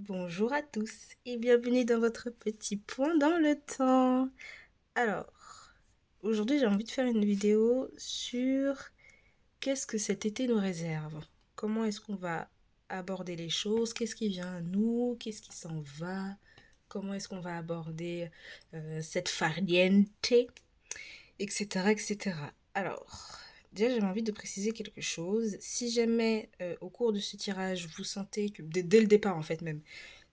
Bonjour à tous et bienvenue dans votre petit point dans le temps. Alors, aujourd'hui j'ai envie de faire une vidéo sur qu'est-ce que cet été nous réserve. Comment est-ce qu'on va aborder les choses, qu'est-ce qui vient à nous, qu'est-ce qui s'en va, comment est-ce qu'on va aborder cette farniente, etc. etc. Alors, déjà j'avais envie de préciser quelque chose. Si jamais au cours de ce tirage vous sentez que, dès le départ en fait même,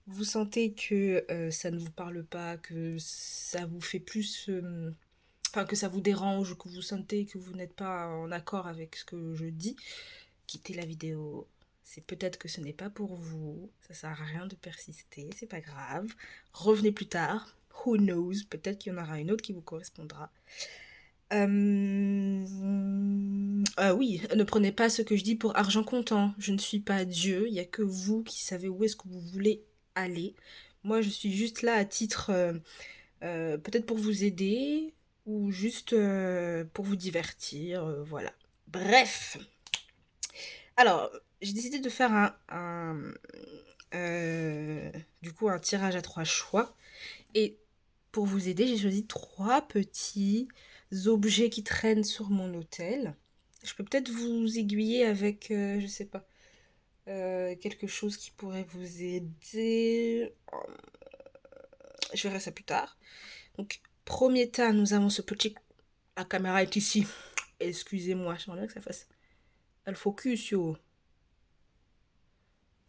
vous sentez que ça ne vous parle pas, que ça vous fait plus... Enfin, que ça vous dérange, ou que vous sentez que vous n'êtes pas en accord avec ce que je dis, quittez la vidéo. C'est peut-être que ce n'est pas pour vous. Ça sert à rien de persister, c'est pas grave. Revenez plus tard. Who knows? Peut-être qu'il y en aura une autre qui vous correspondra. Oui, ne prenez pas ce que je dis pour argent comptant. Je ne suis pas Dieu. Il n'y a que vous qui savez où est-ce que vous voulez aller. Moi, je suis juste là à titre peut-être pour vous aider ou juste pour vous divertir. Voilà. Bref. Alors, j'ai décidé de faire euh, un tirage à 3 choix. Et pour vous aider, j'ai choisi 3 petits objets qui traînent sur mon hôtel. Je peux peut-être vous aiguiller avec, je sais pas, quelque chose qui pourrait vous aider. Je verrai ça plus tard. Donc, premier tas, nous avons ce petit... La caméra est ici. Excusez-moi, j'aimerais bien que ça fasse... Le focus, yo.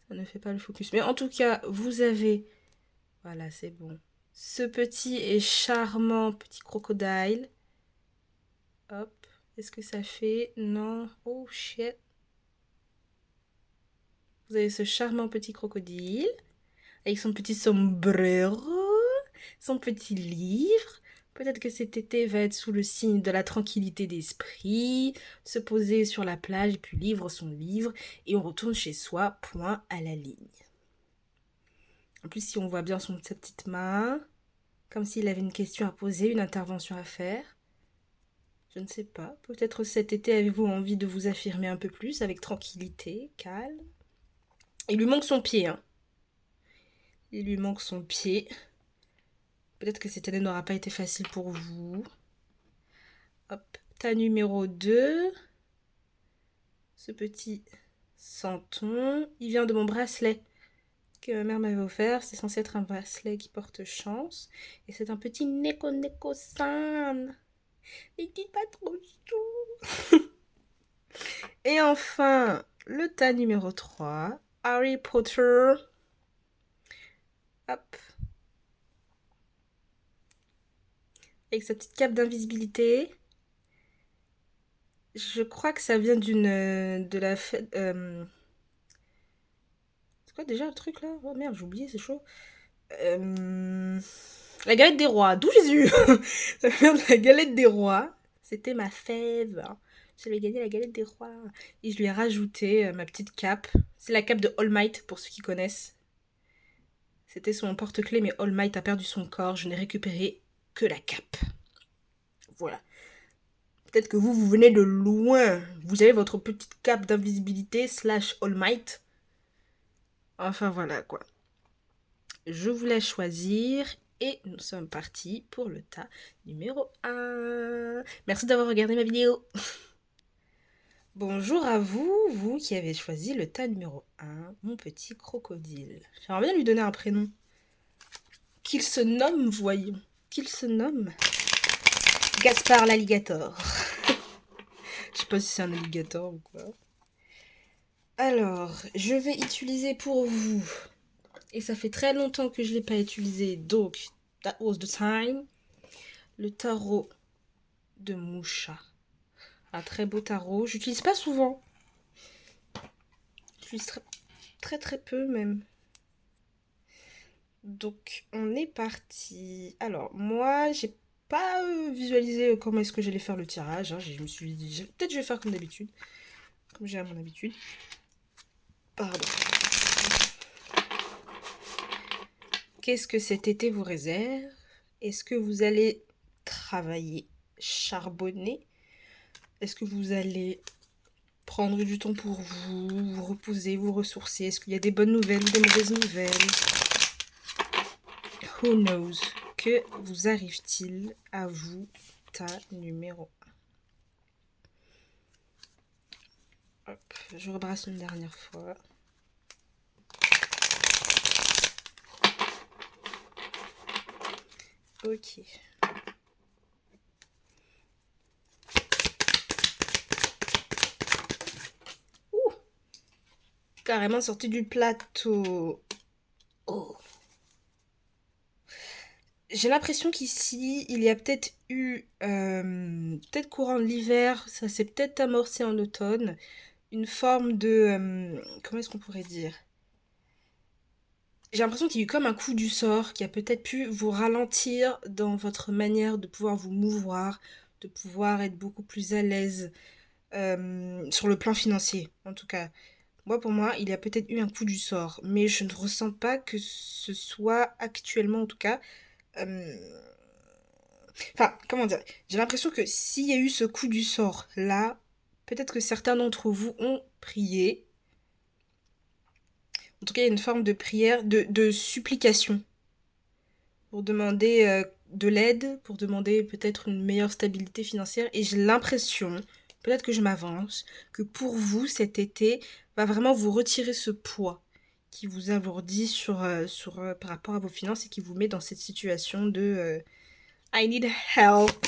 Ça ne fait pas le focus. Mais en tout cas, vous avez... Voilà, c'est bon. Ce petit et charmant petit crocodile. Hop. Est-ce que ça fait... Non. Oh, shit. Vous avez ce charmant petit crocodile. Avec son petit sombrero. Son petit livre. Peut-être que cet été va être sous le signe de la tranquillité d'esprit, se poser sur la plage et puis lire son livre, et on retourne chez soi, point à la ligne. En plus, si on voit bien sa petite main, comme s'il avait une question à poser, une intervention à faire. Je ne sais pas, peut-être cet été avez-vous envie de vous affirmer un peu plus, avec tranquillité, calme. Il lui manque son pied, hein. Il lui manque son pied. Peut-être que cette année n'aura pas été facile pour vous. Hop, tas numéro 2. Ce petit santon, il vient de mon bracelet que ma mère m'avait offert. C'est censé être un bracelet qui porte chance. Et c'est un petit neko-neko-san. Il dit pas trop chou. Et enfin, le tas numéro 3. Harry Potter. Hop. Avec sa petite cape d'invisibilité. Je crois que ça vient de la fête... c'est quoi déjà le truc là? Oh merde, j'ai oublié, c'est chaud. La galette des rois, d'où Jésus? Ça vient de la galette des rois. C'était ma fève. J'avais gagné la galette des rois. Et je lui ai rajouté ma petite cape. C'est la cape de All Might, pour ceux qui connaissent. C'était son porte-clés, mais All Might a perdu son corps. Je n'ai récupéré que la cape. Voilà. Peut-être que vous venez de loin. Vous avez votre petite cape d'invisibilité slash All Might. Enfin voilà quoi. Je vous laisse choisir et nous sommes partis pour le tas numéro 1. Merci d'avoir regardé ma vidéo. Bonjour à vous, vous qui avez choisi le tas numéro 1, mon petit crocodile. J'aimerais bien lui donner un prénom. Qu'il se nomme, voyons. Qu'il se nomme Gaspard l'alligator. Je sais pas si c'est un alligator ou quoi. Alors, je vais utiliser pour vous, et ça fait très longtemps que je ne l'ai pas utilisé, donc that was the time, le tarot de Moucha. Un très beau tarot. J'utilise pas souvent. J'utilise très peu même. Donc on est parti. Alors moi j'ai pas visualisé comment est-ce que j'allais faire le tirage, hein. Je me suis dit peut-être je vais faire comme d'habitude. Comme j'ai à mon habitude. Pardon. Qu'est-ce que cet été vous réserve? Est-ce que vous allez travailler, charbonner? Est-ce que vous allez Prendre du temps pour vous, vous reposer, vous ressourcer. Est-ce qu'il y a des bonnes nouvelles ou des mauvaises nouvelles? Who knows? Que vous arrive-t-il à vous, ta numéro 1? Hop, je rebrasse une dernière fois. Ok. Ouh, carrément sorti du plateau. Oh. J'ai l'impression qu'ici, il y a peut-être eu, peut-être courant de l'hiver, ça s'est peut-être amorcé en automne, une forme de... comment est-ce qu'on pourrait dire? J'ai l'impression qu'il y a eu comme un coup du sort qui a peut-être pu vous ralentir dans votre manière de pouvoir vous mouvoir, de pouvoir être beaucoup plus à l'aise sur le plan financier, en tout cas. Moi, pour moi, il y a peut-être eu un coup du sort, mais je ne ressens pas que ce soit actuellement, en tout cas. euh, Enfin, comment dire? J'ai l'impression que s'il y a eu ce coup du sort là, peut-être que certains d'entre vous ont prié. En tout cas, il y a une forme de prière, de supplication pour demander de l'aide, pour demander peut-être une meilleure stabilité financière. Et j'ai l'impression, peut-être que je m'avance, que pour vous, cet été va vraiment vous retirer ce poids qui vous alourdit par rapport à vos finances et qui vous met dans cette situation de I need help.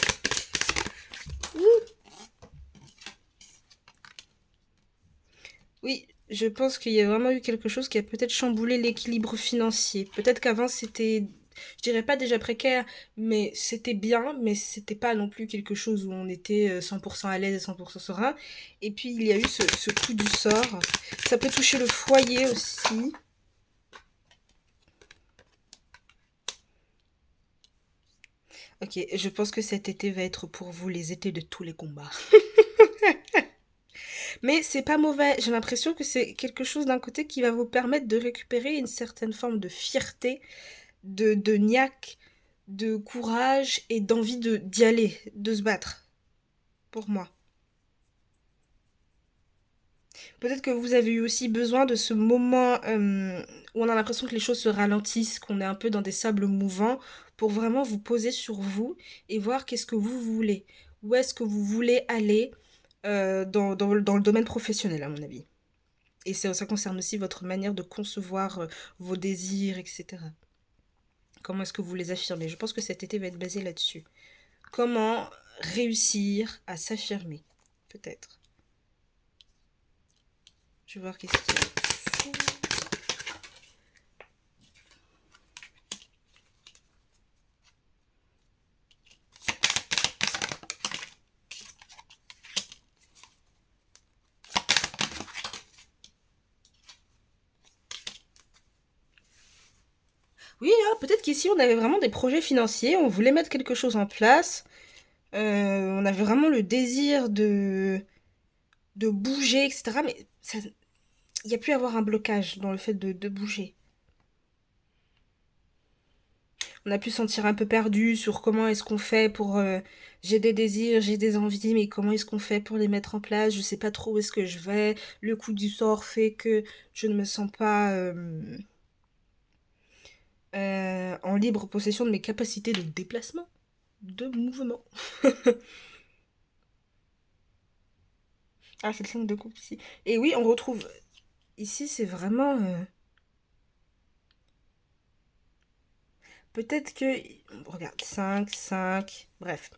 Oui, je pense qu'il y a vraiment eu quelque chose qui a peut-être chamboulé l'équilibre financier. Peut-être qu'avant c'était, je dirais pas déjà précaire, mais c'était bien, mais c'était pas non plus quelque chose où on était 100% à l'aise et 100% serein. Et puis il y a eu ce coup du sort. Ça peut toucher le foyer aussi. Ok, je pense que cet été va être pour vous les étés de tous les combats. Mais c'est pas mauvais. J'ai l'impression que c'est quelque chose d'un côté qui va vous permettre de récupérer une certaine forme de fierté, de niaque, de courage et d'envie d'y aller, de se battre, pour moi. Peut-être que vous avez eu aussi besoin de ce moment où on a l'impression que les choses se ralentissent, qu'on est un peu dans des sables mouvants, pour vraiment vous poser sur vous et voir qu'est-ce que vous voulez. Où est-ce que vous voulez aller dans le domaine professionnel, à mon avis. Et ça concerne aussi votre manière de concevoir vos désirs, etc. Comment est-ce que vous les affirmez? Je pense que cet été va être basé là-dessus. Comment réussir à s'affirmer? Peut-être. Je vais voir qu'est-ce qu'il y a. Oui, hein, peut-être qu'ici on avait vraiment des projets financiers, on voulait mettre quelque chose en place, on avait vraiment le désir de bouger, etc. Mais il y a pu y avoir un blocage dans le fait de bouger. On a pu se sentir un peu perdu sur comment est-ce qu'on fait pour... j'ai des désirs, j'ai des envies, mais comment est-ce qu'on fait pour les mettre en place? Je sais pas trop où est-ce que je vais. Le coup du sort fait que je ne me sens pas en libre possession de mes capacités de déplacement, de mouvement. Ah, c'est le 5 de coupe ici. Et oui, on retrouve... Ici, c'est vraiment... peut-être que... Regarde, 5, 5, bref.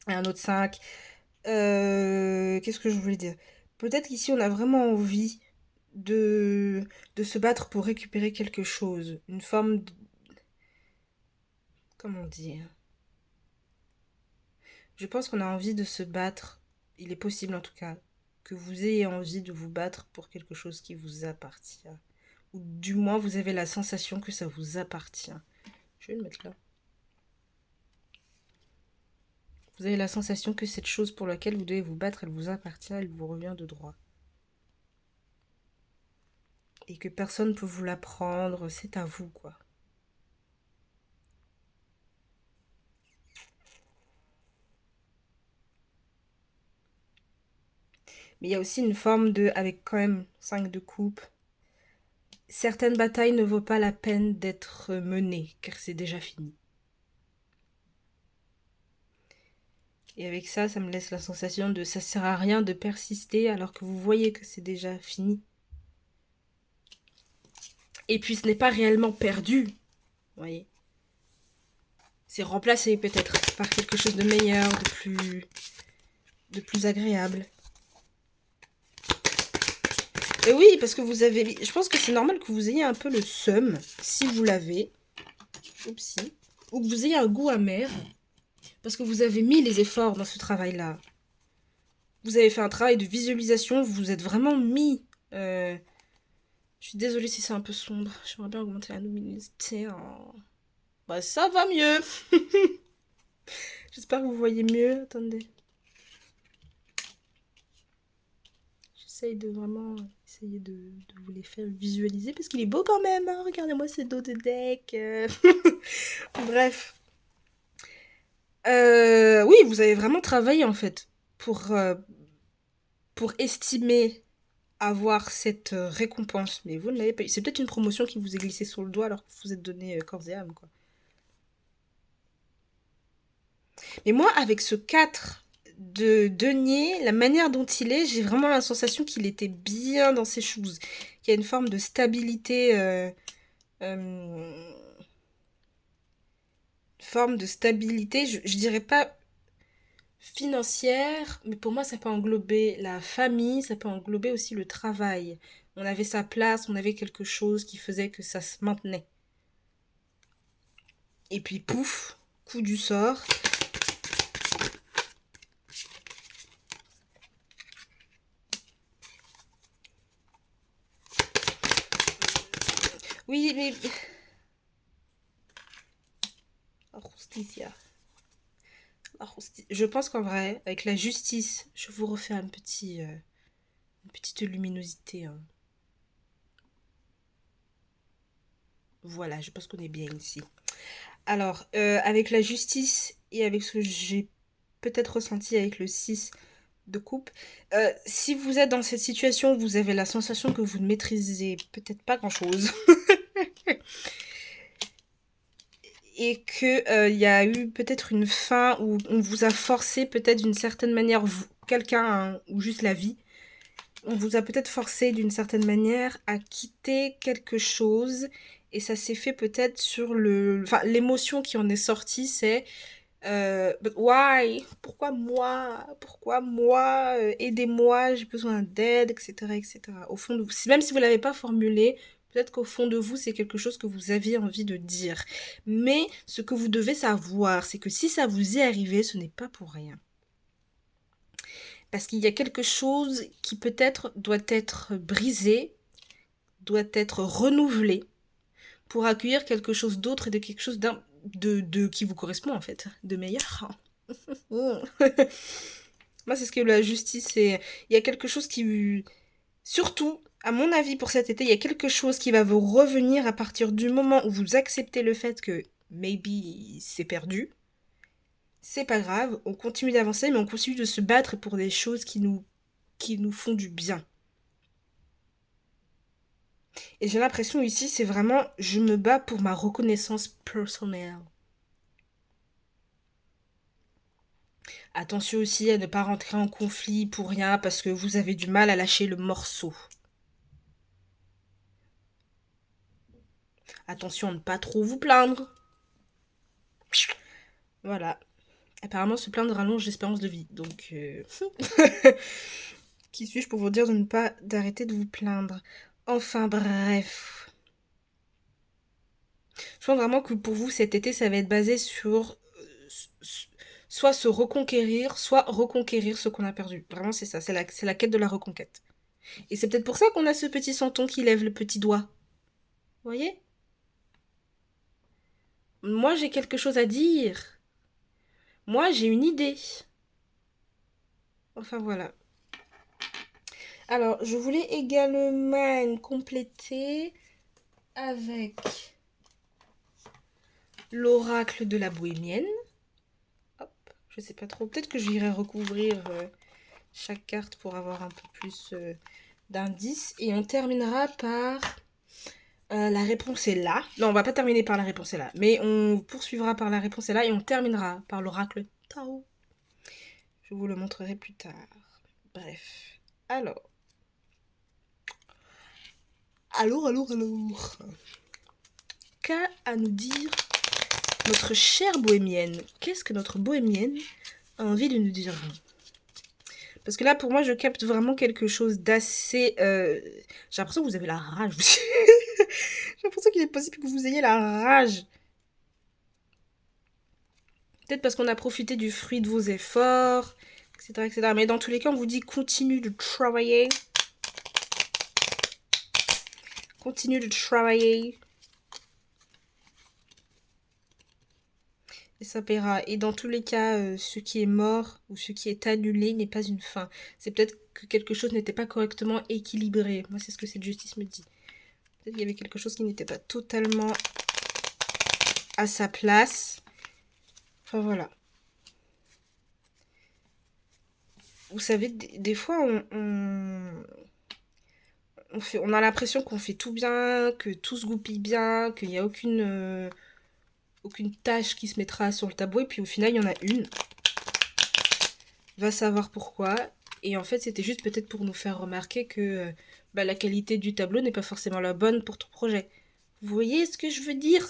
Et un autre 5. Qu'est-ce que je voulais dire? Peut-être qu'ici, on a vraiment envie de se battre pour récupérer quelque chose. Une forme de... Comment dire? Je pense qu'on a envie de se battre. Il est possible, en tout cas, que vous ayez envie de vous battre pour quelque chose qui vous appartient. Ou du moins, vous avez la sensation que ça vous appartient. Je vais le mettre là. Vous avez la sensation que cette chose pour laquelle vous devez vous battre, elle vous appartient, elle vous revient de droit. Et que personne ne peut vous la prendre, c'est à vous, quoi. Mais il y a aussi une forme de, avec quand même 5 de coupe. Certaines batailles ne vaut pas la peine d'être menées, car c'est déjà fini. Et avec ça, ça me laisse la sensation de ça sert à rien de persister alors que vous voyez que c'est déjà fini. Et puis ce n'est pas réellement perdu, vous voyez. C'est remplacé peut-être par quelque chose de meilleur, de plus agréable. Et oui, parce que vous avez... Je pense que c'est normal que vous ayez un peu le seum, si vous l'avez. Oupsie. Ou que vous ayez un goût amer. Parce que vous avez mis les efforts dans ce travail-là. Vous avez fait un travail de visualisation, vous vous êtes vraiment mis... Je suis désolée si c'est un peu sombre. J'aimerais bien augmenter la luminosité. Bah ça va mieux. J'espère que vous voyez mieux. Attendez. J'essaye de vraiment essayer de vous les faire visualiser parce qu'il est beau quand même. Hein. Regardez-moi ce dos de deck. Bref. Oui, vous avez vraiment travaillé en fait pour estimer avoir cette récompense. Mais vous ne l'avez pas eu. C'est peut-être une promotion qui vous est glissée sur le doigt alors que vous vous êtes donné corps et âme, quoi. Mais moi, avec ce 4 de denier, la manière dont il est, j'ai vraiment la sensation qu'il était bien dans ses choses. Qu'il y a une forme de stabilité... forme de stabilité, je dirais pas financière, mais pour moi ça peut englober la famille, ça peut englober aussi le travail. On avait sa place, on avait quelque chose qui faisait que ça se maintenait. Et puis pouf, coup du sort. Oui, mais... La justicia. Je pense qu'en vrai, avec la justice, je vous refais une petite luminosité. Hein. Voilà, je pense qu'on est bien ici. Alors, avec la justice et avec ce que j'ai peut-être ressenti avec le 6 de coupe, si vous êtes dans cette situation où vous avez la sensation que vous ne maîtrisez peut-être pas grand-chose, et que y a eu peut-être une fin où on vous a forcé peut-être d'une certaine manière, quelqu'un hein, ou juste la vie, on vous a peut-être forcé d'une certaine manière à quitter quelque chose et ça s'est fait peut-être sur le... Enfin, l'émotion qui en est sortie, c'est but why? Pourquoi moi? Pourquoi moi? Aidez-moi, j'ai besoin d'aide, etc., etc. Au fond de vous, même si vous ne l'avez pas formulé, peut-être qu'au fond de vous, c'est quelque chose que vous aviez envie de dire. Mais ce que vous devez savoir, c'est que si ça vous est arrivé, ce n'est pas pour rien. Parce qu'il y a quelque chose qui peut-être doit être brisé, doit être renouvelé pour accueillir quelque chose d'autre et de quelque chose qui vous correspond en fait, de meilleur. Moi, c'est ce que la justice est. Il y a quelque chose qui. Surtout, à mon avis, pour cet été, il y a quelque chose qui va vous revenir à partir du moment où vous acceptez le fait que maybe c'est perdu. C'est pas grave, on continue d'avancer, mais on continue de se battre pour des choses qui nous font du bien. Et j'ai l'impression ici, c'est vraiment, je me bats pour ma reconnaissance personnelle. Attention aussi à ne pas rentrer en conflit pour rien parce que vous avez du mal à lâcher le morceau. Attention à ne pas trop vous plaindre. Voilà. Apparemment, se plaindre rallonge l'espérance de vie. Donc, qui suis-je pour vous dire de ne pas d'arrêter de vous plaindre? Enfin, bref. Je pense vraiment que pour vous, cet été, ça va être basé sur soit se reconquérir, soit reconquérir ce qu'on a perdu. Vraiment, c'est ça. C'est la quête de la reconquête. Et c'est peut-être pour ça qu'on a ce petit santon qui lève le petit doigt. Vous voyez? Moi, j'ai quelque chose à dire. Moi, j'ai une idée. Enfin, voilà. Alors, je voulais également compléter avec l'oracle de la bohémienne. Hop, je sais pas trop. Peut-être que j'irai recouvrir. chaque carte pour avoir un peu plus d'indices. Et on terminera par la réponse est là. Non, on va pas terminer par la réponse est là. Mais on poursuivra par la réponse est là et on terminera par l'oracle Tao. Je vous le montrerai plus tard. Bref. Alors. Alors. Qu'a à nous dire notre chère bohémienne? Qu'est-ce que notre bohémienne a envie de nous dire? Parce que là, pour moi, je capte vraiment quelque chose d'assez... J'ai l'impression que vous avez la rage. J'ai l'impression qu'il est possible que vous ayez la rage. Peut-être parce qu'on a profité du fruit de vos efforts, etc. Mais dans tous les cas, on vous dit continue de travailler. Continue de travailler. Et ça paiera. Et dans tous les cas, ce qui est mort ou ce qui est annulé n'est pas une fin. C'est peut-être que quelque chose n'était pas correctement équilibré. Moi, c'est ce que cette justice me dit. Peut-être qu'il y avait quelque chose qui n'était pas totalement à sa place. Enfin, voilà. Vous savez, des fois, on a l'impression qu'on fait tout bien, que tout se goupille bien, qu'il n'y a aucune tâche qui se mettra sur le tableau. Et puis au final, il y en a une. Va savoir pourquoi. Et en fait, c'était juste peut-être pour nous faire remarquer que la qualité du tableau n'est pas forcément la bonne pour ton projet. Vous voyez ce que je veux dire?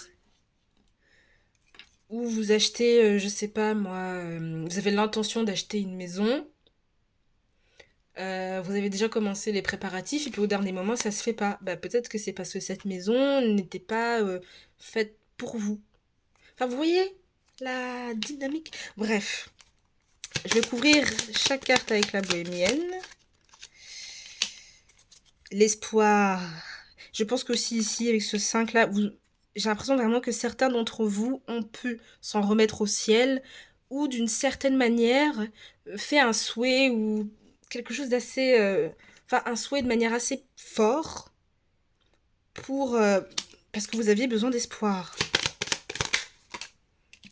Ou vous achetez, je sais pas moi, vous avez l'intention d'acheter une maison. Vous avez déjà commencé les préparatifs et puis au dernier moment ça se fait pas. Peut-être que c'est parce que cette maison n'était pas faite pour vous. Enfin vous voyez la dynamique. Bref, je vais couvrir chaque carte avec la bohémienne. L'espoir. Je pense qu'aussi ici avec ce 5 là, j'ai l'impression vraiment que certains d'entre vous ont pu s'en remettre au ciel ou d'une certaine manière fait un souhait ou quelque chose d'assez... Enfin, un souhait de manière assez fort pour... parce que vous aviez besoin d'espoir.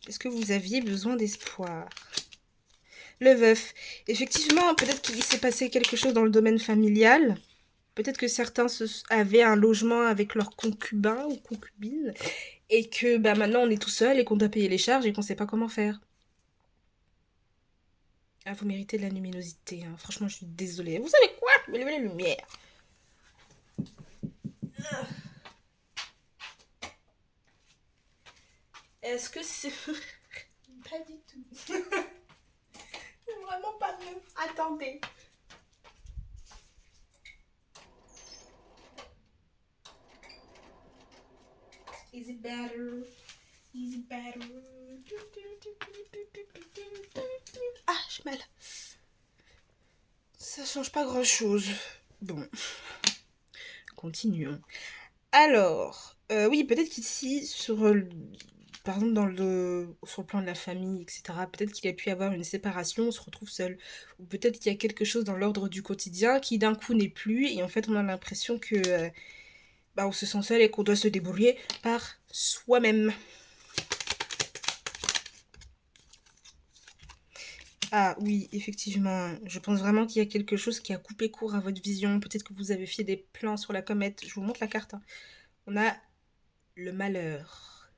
Est-ce que vous aviez besoin d'espoir? Le veuf. Effectivement, peut-être qu'il s'est passé quelque chose dans le domaine familial. Peut-être que certains avaient un logement avec leur concubin ou concubine. Et que maintenant on est tout seul et qu'on doit payer les charges et qu'on sait pas comment faire. Ah, vous méritez de la luminosité. Hein. Franchement, je suis désolée. Vous savez quoi? Je vais lever la lumière. Est-ce que c'est... Pas du tout. C'est vraiment pas mieux. Attendez. Is it better? Is it better? Ah, j'ai mal. Ça change pas grand-chose. Bon. Continuons. Alors, oui, peut-être qu'ici, par exemple, sur le plan de la famille, etc., peut-être qu'il a pu y avoir une séparation, on se retrouve seul. Ou peut-être qu'il y a quelque chose dans l'ordre du quotidien qui d'un coup n'est plus, et en fait, on a l'impression que on se sent seul et qu'on doit se débrouiller par soi-même. Ah oui, effectivement, je pense vraiment qu'il y a quelque chose qui a coupé court à votre vision. Peut-être que vous avez fait des plans sur la comète. Je vous montre la carte. Hein. On a le malheur.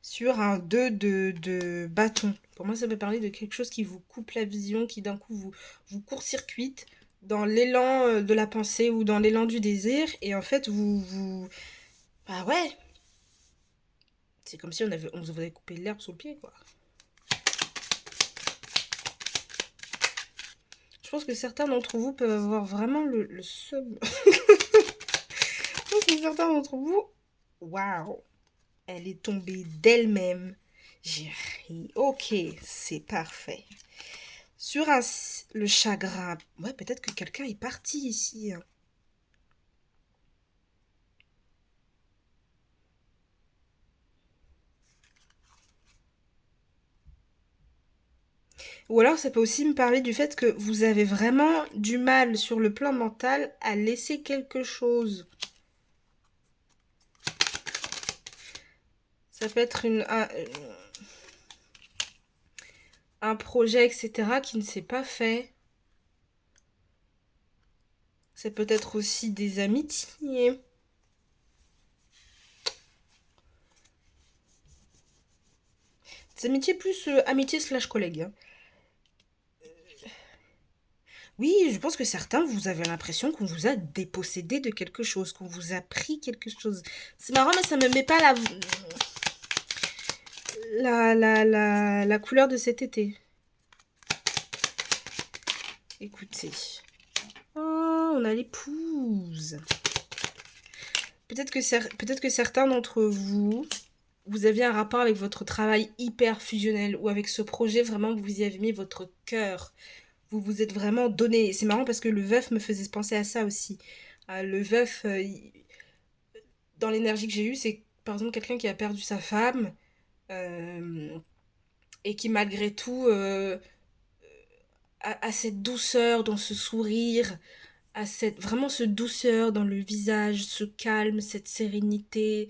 Sur un 2 de bâton. Pour moi, ça peut parler de quelque chose qui vous coupe la vision, qui d'un coup vous court-circuite dans l'élan de la pensée ou dans l'élan du désir. Et en fait, Bah ouais. C'est comme si on vous avait coupé l'herbe sous le pied, quoi. Je pense que certains d'entre vous peuvent avoir vraiment le seum. Je pense que certains d'entre vous... Waouh. Elle est tombée d'elle-même. J'ai ri. Ok, c'est parfait. Sur le chagrin. Ouais, peut-être que quelqu'un est parti ici. Hein. Ou alors ça peut aussi me parler du fait que vous avez vraiment du mal sur le plan mental à laisser quelque chose. Ça peut être un projet, etc., qui ne s'est pas fait. C'est peut-être aussi des amitiés. Des amitiés plus amitié slash collègue, hein. Oui, je pense que certains, vous avez l'impression qu'on vous a dépossédé de quelque chose, qu'on vous a pris quelque chose. C'est marrant, mais ça me met pas la couleur de cet été. Écoutez. Oh, on a l'épouse. Peut-être que certains d'entre vous, vous aviez un rapport avec votre travail hyper fusionnel ou avec ce projet, vraiment, vous y avez mis votre cœur. Vous vous êtes vraiment donné. C'est marrant parce que le veuf me faisait penser à ça aussi. Le veuf, dans l'énergie que j'ai eue, c'est par exemple quelqu'un qui a perdu sa femme euh, et qui malgré tout a cette douceur dans ce sourire, a vraiment ce douceur dans le visage, ce calme, cette sérénité,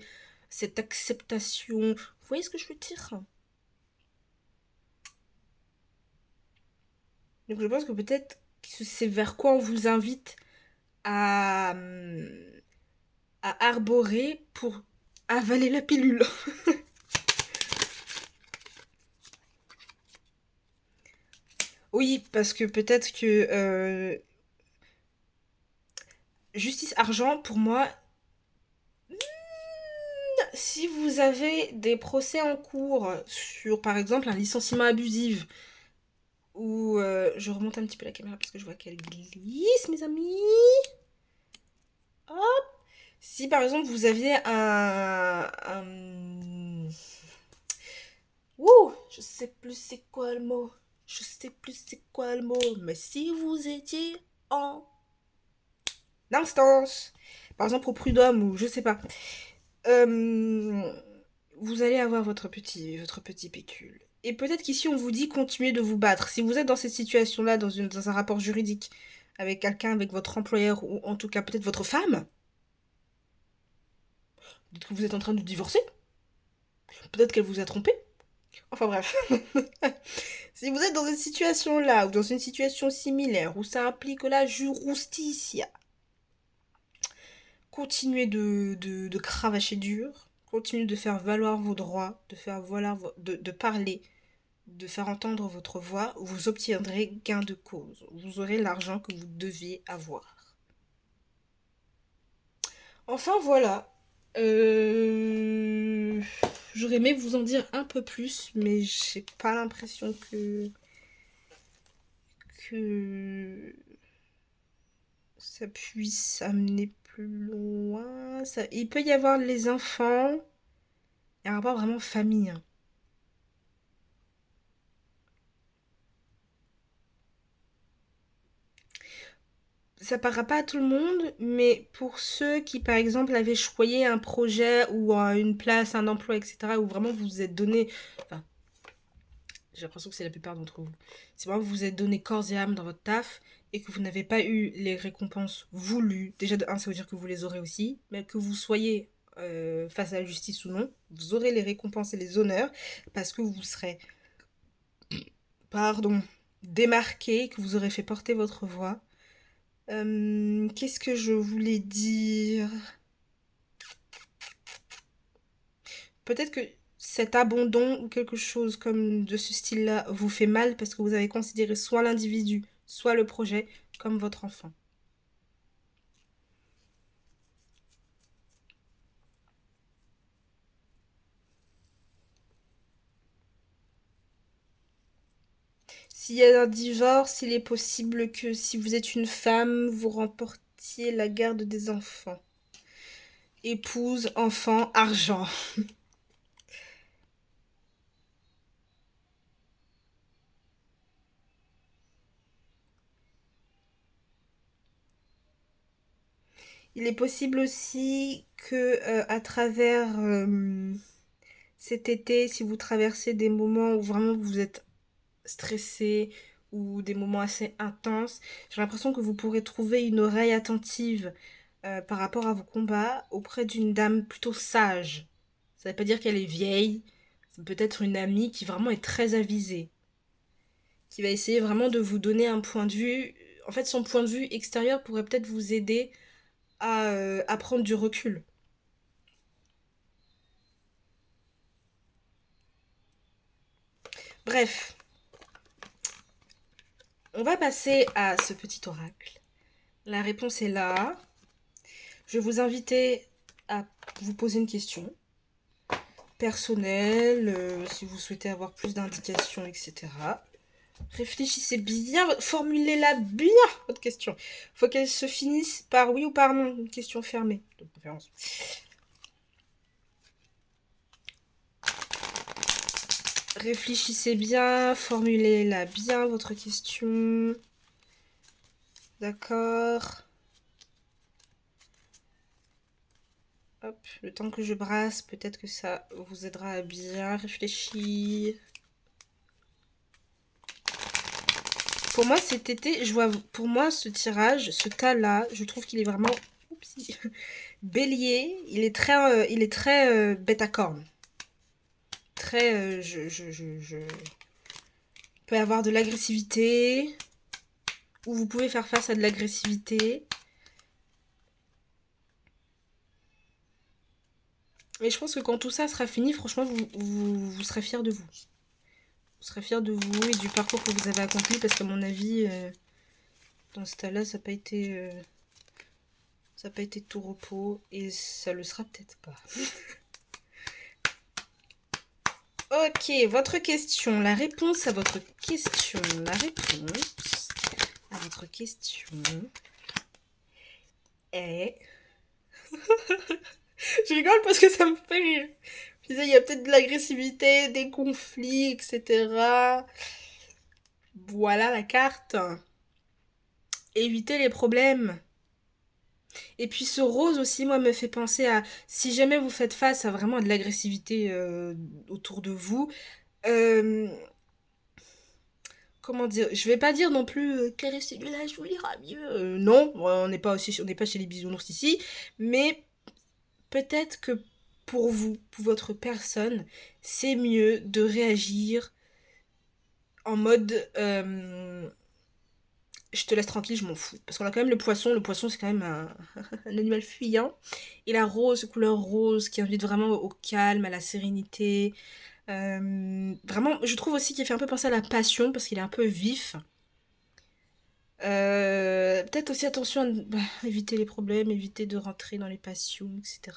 cette acceptation. Vous voyez ce que je veux dire? Donc je pense que peut-être que c'est vers quoi on vous invite à, à arborer pour avaler la pilule. Oui, parce que peut-être que justice argent, pour moi, si vous avez des procès en cours sur, par exemple, un licenciement abusif, ou je remonte un petit peu la caméra parce que je vois qu'elle glisse, mes amis. Hop. Si par exemple vous aviez Ouh, je sais plus c'est quoi le mot. Je sais plus c'est quoi le mot. Mais si vous étiez en instance, par exemple au prud'homme ou je sais pas, euh, vous allez avoir votre petit pécule. Et peut-être qu'ici on vous dit continuez de vous battre. Si vous êtes dans cette situation-là, dans un rapport juridique avec quelqu'un, avec votre employeur ou en tout cas peut-être votre femme, peut-être que vous êtes en train de divorcer, peut-être qu'elle vous a trompé. Enfin bref. Si vous êtes dans cette situation-là ou dans une situation similaire où ça implique la justicia, continuez de cravacher dur, continuez de faire valoir vos droits, de faire valoir, de parler, de faire entendre votre voix, vous obtiendrez gain de cause. Vous aurez l'argent que vous deviez avoir. Enfin voilà. Euh... J'aurais aimé vous en dire un peu plus, mais j'ai pas l'impression que ça puisse amener plus loin. Ça... Il peut y avoir les enfants. Il y a un rapport vraiment famille, hein. Ça parlera pas à tout le monde, mais pour ceux qui, par exemple, avaient choisi un projet ou une place, un emploi, etc., où vraiment vous vous êtes donné. Enfin, j'ai l'impression que c'est la plupart d'entre vous. Si vraiment vous vous êtes donné corps et âme dans votre taf et que vous n'avez pas eu les récompenses voulues, déjà de un, ça veut dire que vous les aurez aussi, mais que vous soyez face à la justice ou non, vous aurez les récompenses et les honneurs parce que vous serez, pardon, démarqué, que vous aurez fait porter votre voix. Qu'est-ce que je voulais dire? Peut-être que cet abandon ou quelque chose comme de ce style-là vous fait mal parce que vous avez considéré soit l'individu, soit le projet comme votre enfant. S'il y a un divorce, il est possible que si vous êtes une femme, vous remportiez la garde des enfants. Épouse, enfant, argent. Il est possible aussi que à travers cet été, si vous traversez des moments où vraiment vous êtes stressé ou des moments assez intenses, j'ai l'impression que vous pourrez trouver une oreille attentive par rapport à vos combats auprès d'une dame plutôt sage. Ça ne veut pas dire qu'elle est vieille, c'est peut-être une amie qui vraiment est très avisée. qui va essayer vraiment de vous donner un point de vue. En fait, son point de vue extérieur pourrait peut-être vous aider à prendre du recul. Bref, on va passer à ce petit oracle. La réponse est là. Je vais vous inviter à vous poser une question personnelle, si vous souhaitez avoir plus d'indications, etc. Réfléchissez bien, formulez-la bien, votre question. Faut qu'elle se finisse par oui ou par non, une question fermée, de préférence. Réfléchissez bien, formulez-la bien, votre question. D'accord. Hop, le temps que je brasse, peut-être que ça vous aidera à bien réfléchir. Pour moi, cet été, je vois, pour moi, ce tirage, ce tas-là, je trouve qu'il est vraiment bélier. Il est très bête à cornes. Très, peut avoir de l'agressivité, ou vous pouvez faire face à de l'agressivité. Et je pense que quand tout ça sera fini, franchement, vous serez fiers de vous. Vous serez fiers de vous et du parcours que vous avez accompli, parce qu'à mon avis, dans ce tas-là, ça n'a pas été... ça n'a pas été tout repos, et ça le sera peut-être pas. Ok, votre question, la réponse à votre question, la réponse à votre question est... Je rigole parce que ça me fait rire. Je disais, il y a peut-être de l'agressivité, des conflits, etc. Voilà la carte. Éviter les problèmes. Et puis ce rose aussi, moi, me fait penser à... Si jamais vous faites face à vraiment de l'agressivité autour de vous... comment dire, je vais pas dire non plus caressez-le je vous ira mieux. Non, on n'est pas chez les bisounours ici, mais peut-être que pour vous, pour votre personne, c'est mieux de réagir en mode je te laisse tranquille, je m'en fous. Parce qu'on a quand même le poisson c'est quand même un animal fuyant. Et la rose, couleur rose, qui invite vraiment au calme, à la sérénité. Vraiment, je trouve aussi qu'il fait un peu penser à la passion, parce qu'il est un peu vif. Peut-être aussi attention à éviter les problèmes, éviter de rentrer dans les passions, etc.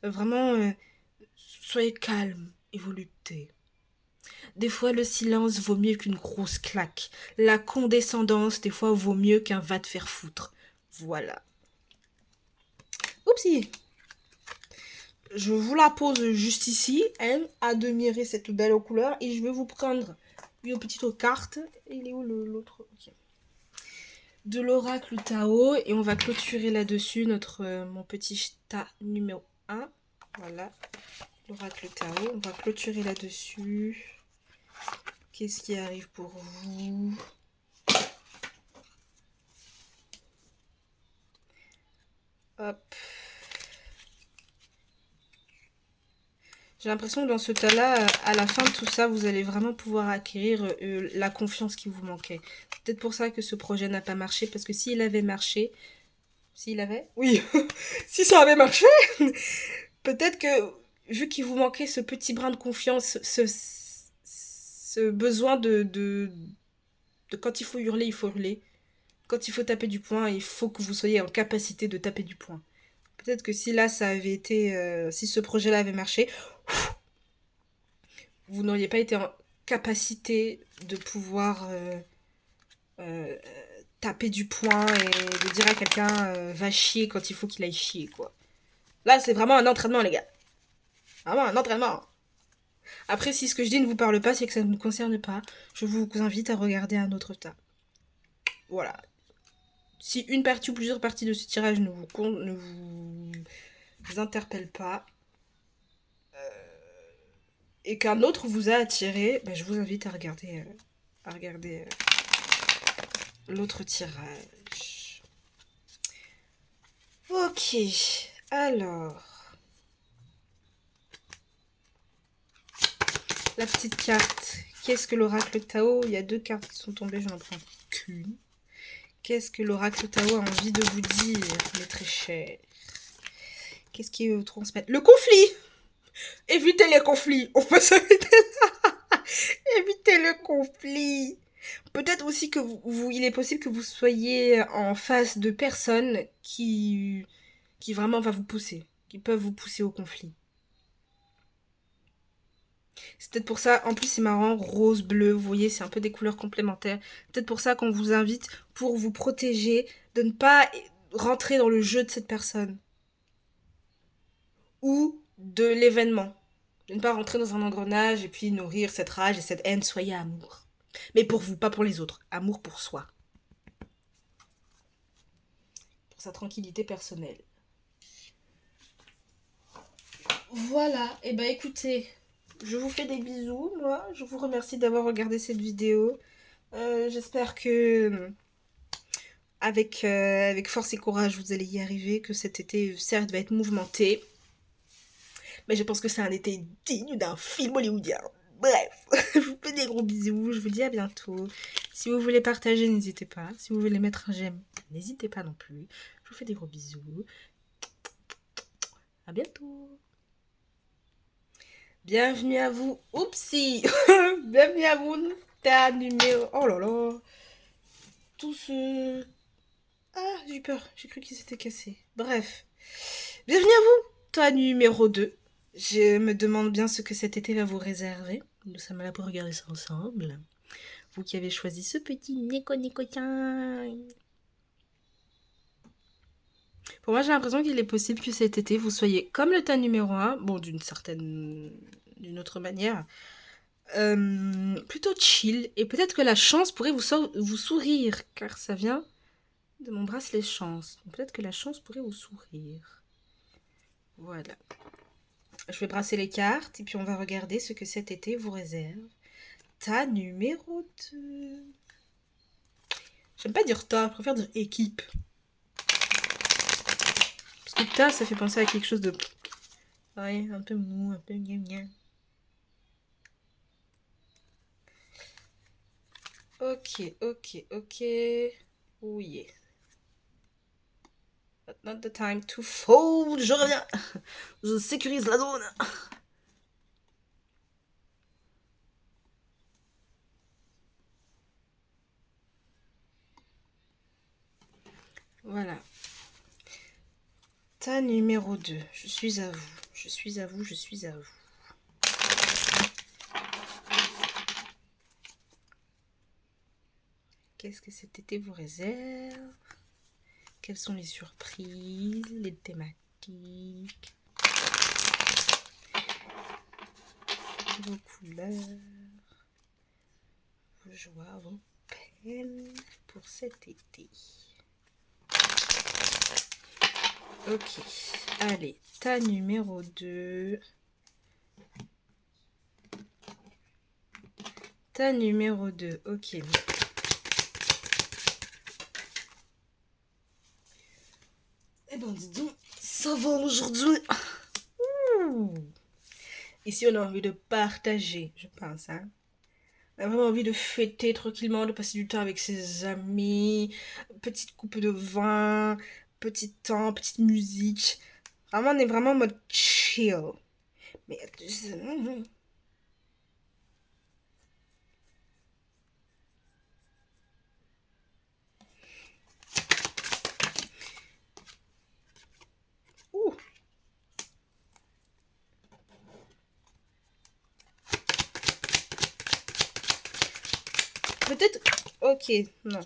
Vraiment, soyez calme et volupté. Des fois, le silence vaut mieux qu'une grosse claque. La condescendance, des fois, vaut mieux qu'un va te faire foutre. Voilà. Oupsie. Je vous la pose juste ici, elle, admirez cette belle couleur, et je vais vous prendre une petite carte. Il est où l'autre? Okay. De l'oracle Tao, et on va clôturer là-dessus mon petit tas numéro 1. Voilà, l'oracle Tao, on va clôturer là-dessus. Qu'est-ce qui arrive pour vous? Hop. J'ai l'impression que dans ce tas-là, à la fin de tout ça, vous allez vraiment pouvoir acquérir la confiance qui vous manquait. C'est peut-être pour ça que ce projet n'a pas marché, parce que s'il avait marché... S'il avait? Oui. Si ça avait marché, peut-être que, vu qu'il vous manquait ce petit brin de confiance, ce besoin de quand il faut hurler, il faut hurler. Quand il faut taper du poing, il faut que vous soyez en capacité de taper du poing. Peut-être que si là, ça avait été... si ce projet-là avait marché, vous n'auriez pas été en capacité de pouvoir taper du poing et de dire à quelqu'un va chier quand il faut qu'il aille chier, quoi. Là, c'est vraiment un entraînement, les gars. Vraiment un entraînement. Après, si ce que je dis ne vous parle pas, c'est que ça ne nous concerne pas. Je vous invite à regarder un autre tas. Voilà. Si une partie ou plusieurs parties de ce tirage ne vous interpelle pas, et qu'un autre vous a attiré, je vous invite à regarder, l'autre tirage. Ok, alors... La petite carte Qu'est-ce que l'oracle Tao? Il y a 2 cartes qui sont tombées, je n'en prends qu'une. Qu'est-ce que l'oracle Tao a envie de vous dire, mes très chers? Qu'est-ce qu'il veut vous transmettre? Le conflit! Évitez les conflits! On peut s'arrêter là! Évitez le conflit! Peut-être aussi que il est possible que vous soyez en face de personnes qui vraiment va vous pousser, qui peuvent vous pousser au conflit. C'est peut-être pour ça, en plus c'est marrant, rose, bleu, vous voyez, c'est un peu des couleurs complémentaires. Peut-être pour ça qu'on vous invite pour vous protéger de ne pas rentrer dans le jeu de cette personne. Ou de l'événement. De ne pas rentrer dans un engrenage et puis nourrir cette rage et cette haine. Soyez amour. Mais pour vous, pas pour les autres. Amour pour soi. Pour sa tranquillité personnelle. Voilà, et bah écoutez, je vous fais des bisous, moi. Je vous remercie d'avoir regardé cette vidéo. J'espère que avec force et courage, vous allez y arriver, que cet été, certes, va être mouvementé. Mais je pense que c'est un été digne d'un film hollywoodien. Bref, je vous fais des gros bisous, je vous dis à bientôt. Si vous voulez partager, n'hésitez pas. Si vous voulez mettre un j'aime, n'hésitez pas non plus. Je vous fais des gros bisous. À bientôt. Bienvenue à vous. Oupsie. Bienvenue à vous. Ta numéro... Oh là là. Tout ce... Ah, j'ai eu peur. J'ai cru qu'il s'était cassé. Bref. Bienvenue à vous. Toi numéro 2. Je me demande bien ce que cet été va vous réserver. Nous sommes là pour regarder ça ensemble. Vous qui avez choisi ce petit néco-néco-tien. Pour moi, j'ai l'impression qu'il est possible que cet été, vous soyez comme le tas numéro 1, bon, d'une autre manière, plutôt chill. Et peut-être que la chance pourrait vous sourire, car ça vient de mon bracelet chance. Peut-être que la chance pourrait vous sourire. Voilà. Je vais brasser les cartes et puis on va regarder ce que cet été vous réserve. Tas numéro 2. J'aime pas dire tas, je préfère dire équipe. Parce que tas, ça fait penser à quelque chose de... Ouais, un peu mou, un peu gna. Ok. Oh yeah. But not the time to fold. Je reviens. Je sécurise la zone. Voilà. Tas numéro 2. Je suis à vous. Je suis à vous. Qu'est-ce que cet été vous réserve? Quelles sont les surprises, les thématiques, vos couleurs, vos joies, vos peines pour cet été? Ok, allez, tas numéro 2. Tas numéro 2, ok. Eh ben dis donc, ça va aujourd'hui. Ici, on a envie de partager, je pense. Hein. On a vraiment envie de fêter tranquillement, de passer du temps avec ses amis, petite coupe de vin, petit temps, petite musique. Vraiment, on est vraiment en mode chill. Mais... Ouh. Peut-être... Ok, non.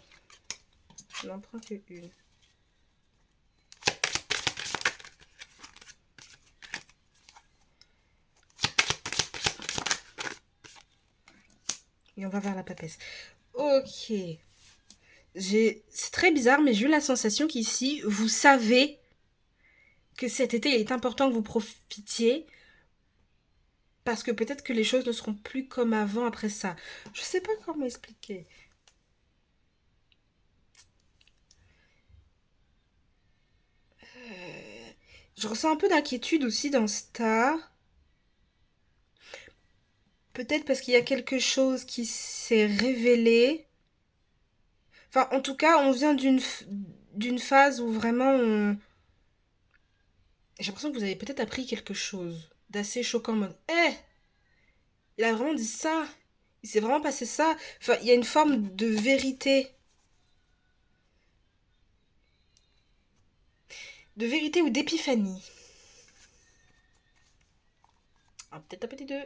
Je n'en prends que une. Et on va vers la papesse. Ok. C'est très bizarre, mais j'ai eu la sensation qu'ici, vous savez que cet été, il est important que vous profitiez. Parce que peut-être que les choses ne seront plus comme avant après ça. Je sais pas comment expliquer. Je ressens un peu d'inquiétude aussi dans ce tas. Peut-être parce qu'il y a quelque chose qui s'est révélé. Enfin, en tout cas, on vient d'une phase où vraiment j'ai l'impression que vous avez peut-être appris quelque chose d'assez choquant en mode il a vraiment dit ça. Il s'est vraiment passé ça. Enfin, il y a une forme de vérité ou d'épiphanie. Ah, peut-être un petit deux.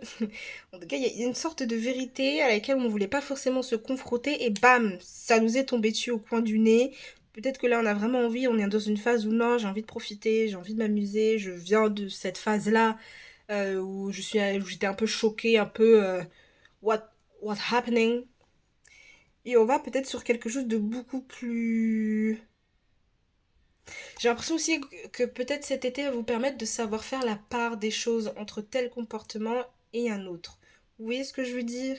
En tout cas, il y a une sorte de vérité à laquelle on ne voulait pas forcément se confronter et bam, ça nous est tombé dessus au coin du nez. Peut-être que là, on a vraiment envie, on est dans une phase où non, j'ai envie de profiter, j'ai envie de m'amuser, je viens de cette phase-là où où j'étais un peu choquée, un peu what happening. Et on va peut-être sur quelque chose de beaucoup plus. J'ai l'impression aussi que peut-être cet été va vous permettre de savoir faire la part des choses entre tel comportement et un autre. Vous voyez ce que je veux dire?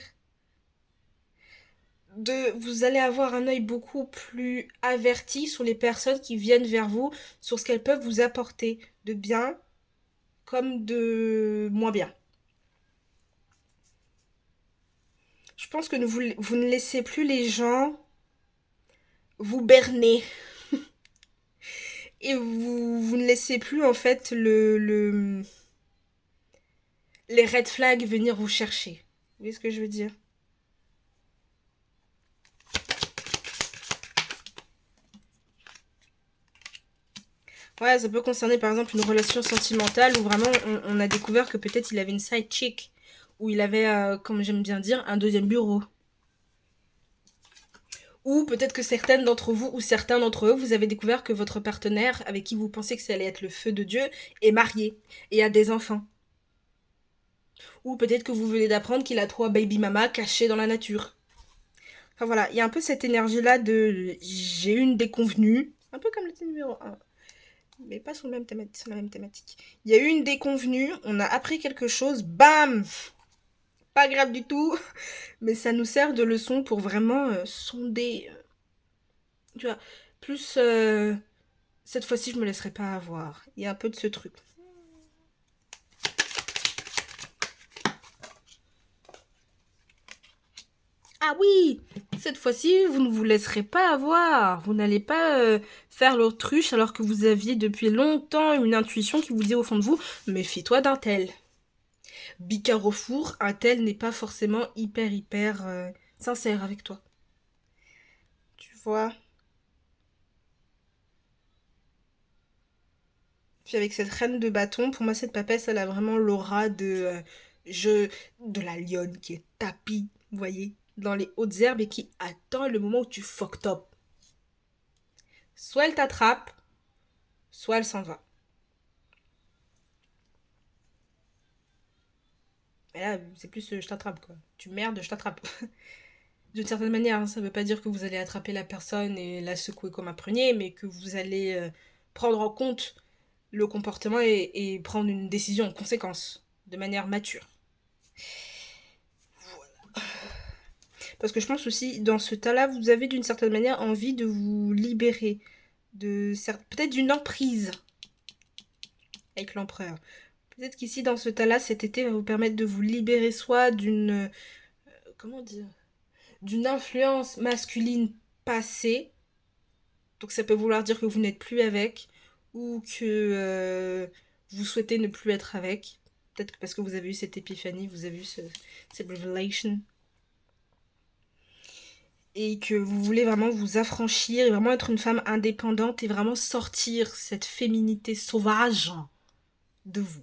Vous allez avoir un œil beaucoup plus averti sur les personnes qui viennent vers vous, sur ce qu'elles peuvent vous apporter de bien comme de moins bien. Je pense que vous ne laissez plus les gens vous berner et vous ne laissez plus en fait les red flags venir vous chercher. Vous voyez ce que je veux dire? Ouais, ça peut concerner par exemple une relation sentimentale où vraiment on a découvert que peut-être il avait une side chick, où il avait, comme j'aime bien dire, un deuxième bureau. Ou peut-être que certaines d'entre vous ou certains d'entre eux, vous avez découvert que votre partenaire, avec qui vous pensez que ça allait être le feu de Dieu, est marié et a des enfants. Ou peut-être que vous venez d'apprendre qu'il a 3 baby mamas cachées dans la nature. Enfin voilà, il y a un peu cette énergie-là de j'ai une déconvenue, un peu comme le numéro 1, mais pas sur, sur la même thématique. Il y a eu une déconvenue, on a appris quelque chose, bam, pas grave du tout, mais ça nous sert de leçon pour vraiment sonder, tu vois, plus cette fois-ci je me laisserai pas avoir. Il y a un peu de ce truc. Ah oui, cette fois-ci, vous ne vous laisserez pas avoir. Vous n'allez pas faire l'autruche alors que vous aviez depuis longtemps une intuition qui vous dit au fond de vous, méfie-toi d'un tel. Bicard au four, un tel n'est pas forcément hyper sincère avec toi. Tu vois. Puis avec cette reine de bâton, pour moi cette papesse, elle a vraiment l'aura je de la lionne qui est tapie, vous voyez, dans les hautes herbes et qui attend le moment où tu fucked up. Soit elle t'attrape, soit elle s'en va. Mais là, c'est plus je t'attrape quoi. Tu merdes, je t'attrape. D'une certaine manière, hein, ça veut pas dire que vous allez attraper la personne et la secouer comme un prunier, mais que vous allez prendre en compte le comportement et prendre une décision en conséquence, de manière mature. Parce que je pense aussi, dans ce tas-là, vous avez d'une certaine manière envie de vous libérer peut-être d'une emprise avec l'empereur. Peut-être qu'ici, dans ce tas-là, cet été va vous permettre de vous libérer soit comment dire, d'une influence masculine passée. Donc ça peut vouloir dire que vous n'êtes plus avec, ou que vous souhaitez ne plus être avec. Peut-être que parce que vous avez eu cette épiphanie, vous avez eu cette revelation. Et que vous voulez vraiment vous affranchir et vraiment être une femme indépendante et vraiment sortir cette féminité sauvage de vous.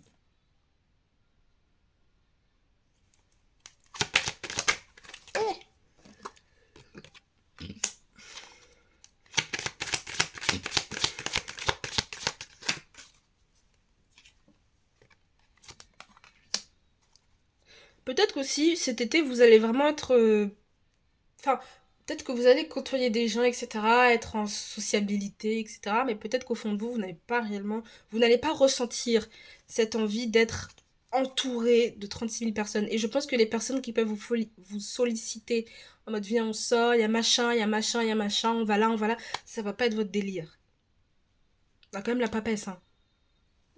Peut-être qu'aussi cet été vous allez vraiment être enfin, peut-être que vous allez côtoyer des gens, etc., être en sociabilité, etc., mais peut-être qu'au fond de vous, vous n'avez pas réellement, vous n'allez pas ressentir cette envie d'être entouré de 36 000 personnes. Et je pense que les personnes qui peuvent vous solliciter en mode viens, on sort, il y a machin, il y a machin, il y a machin, on va là, ça va pas être votre délire. On a quand même la papesse, hein.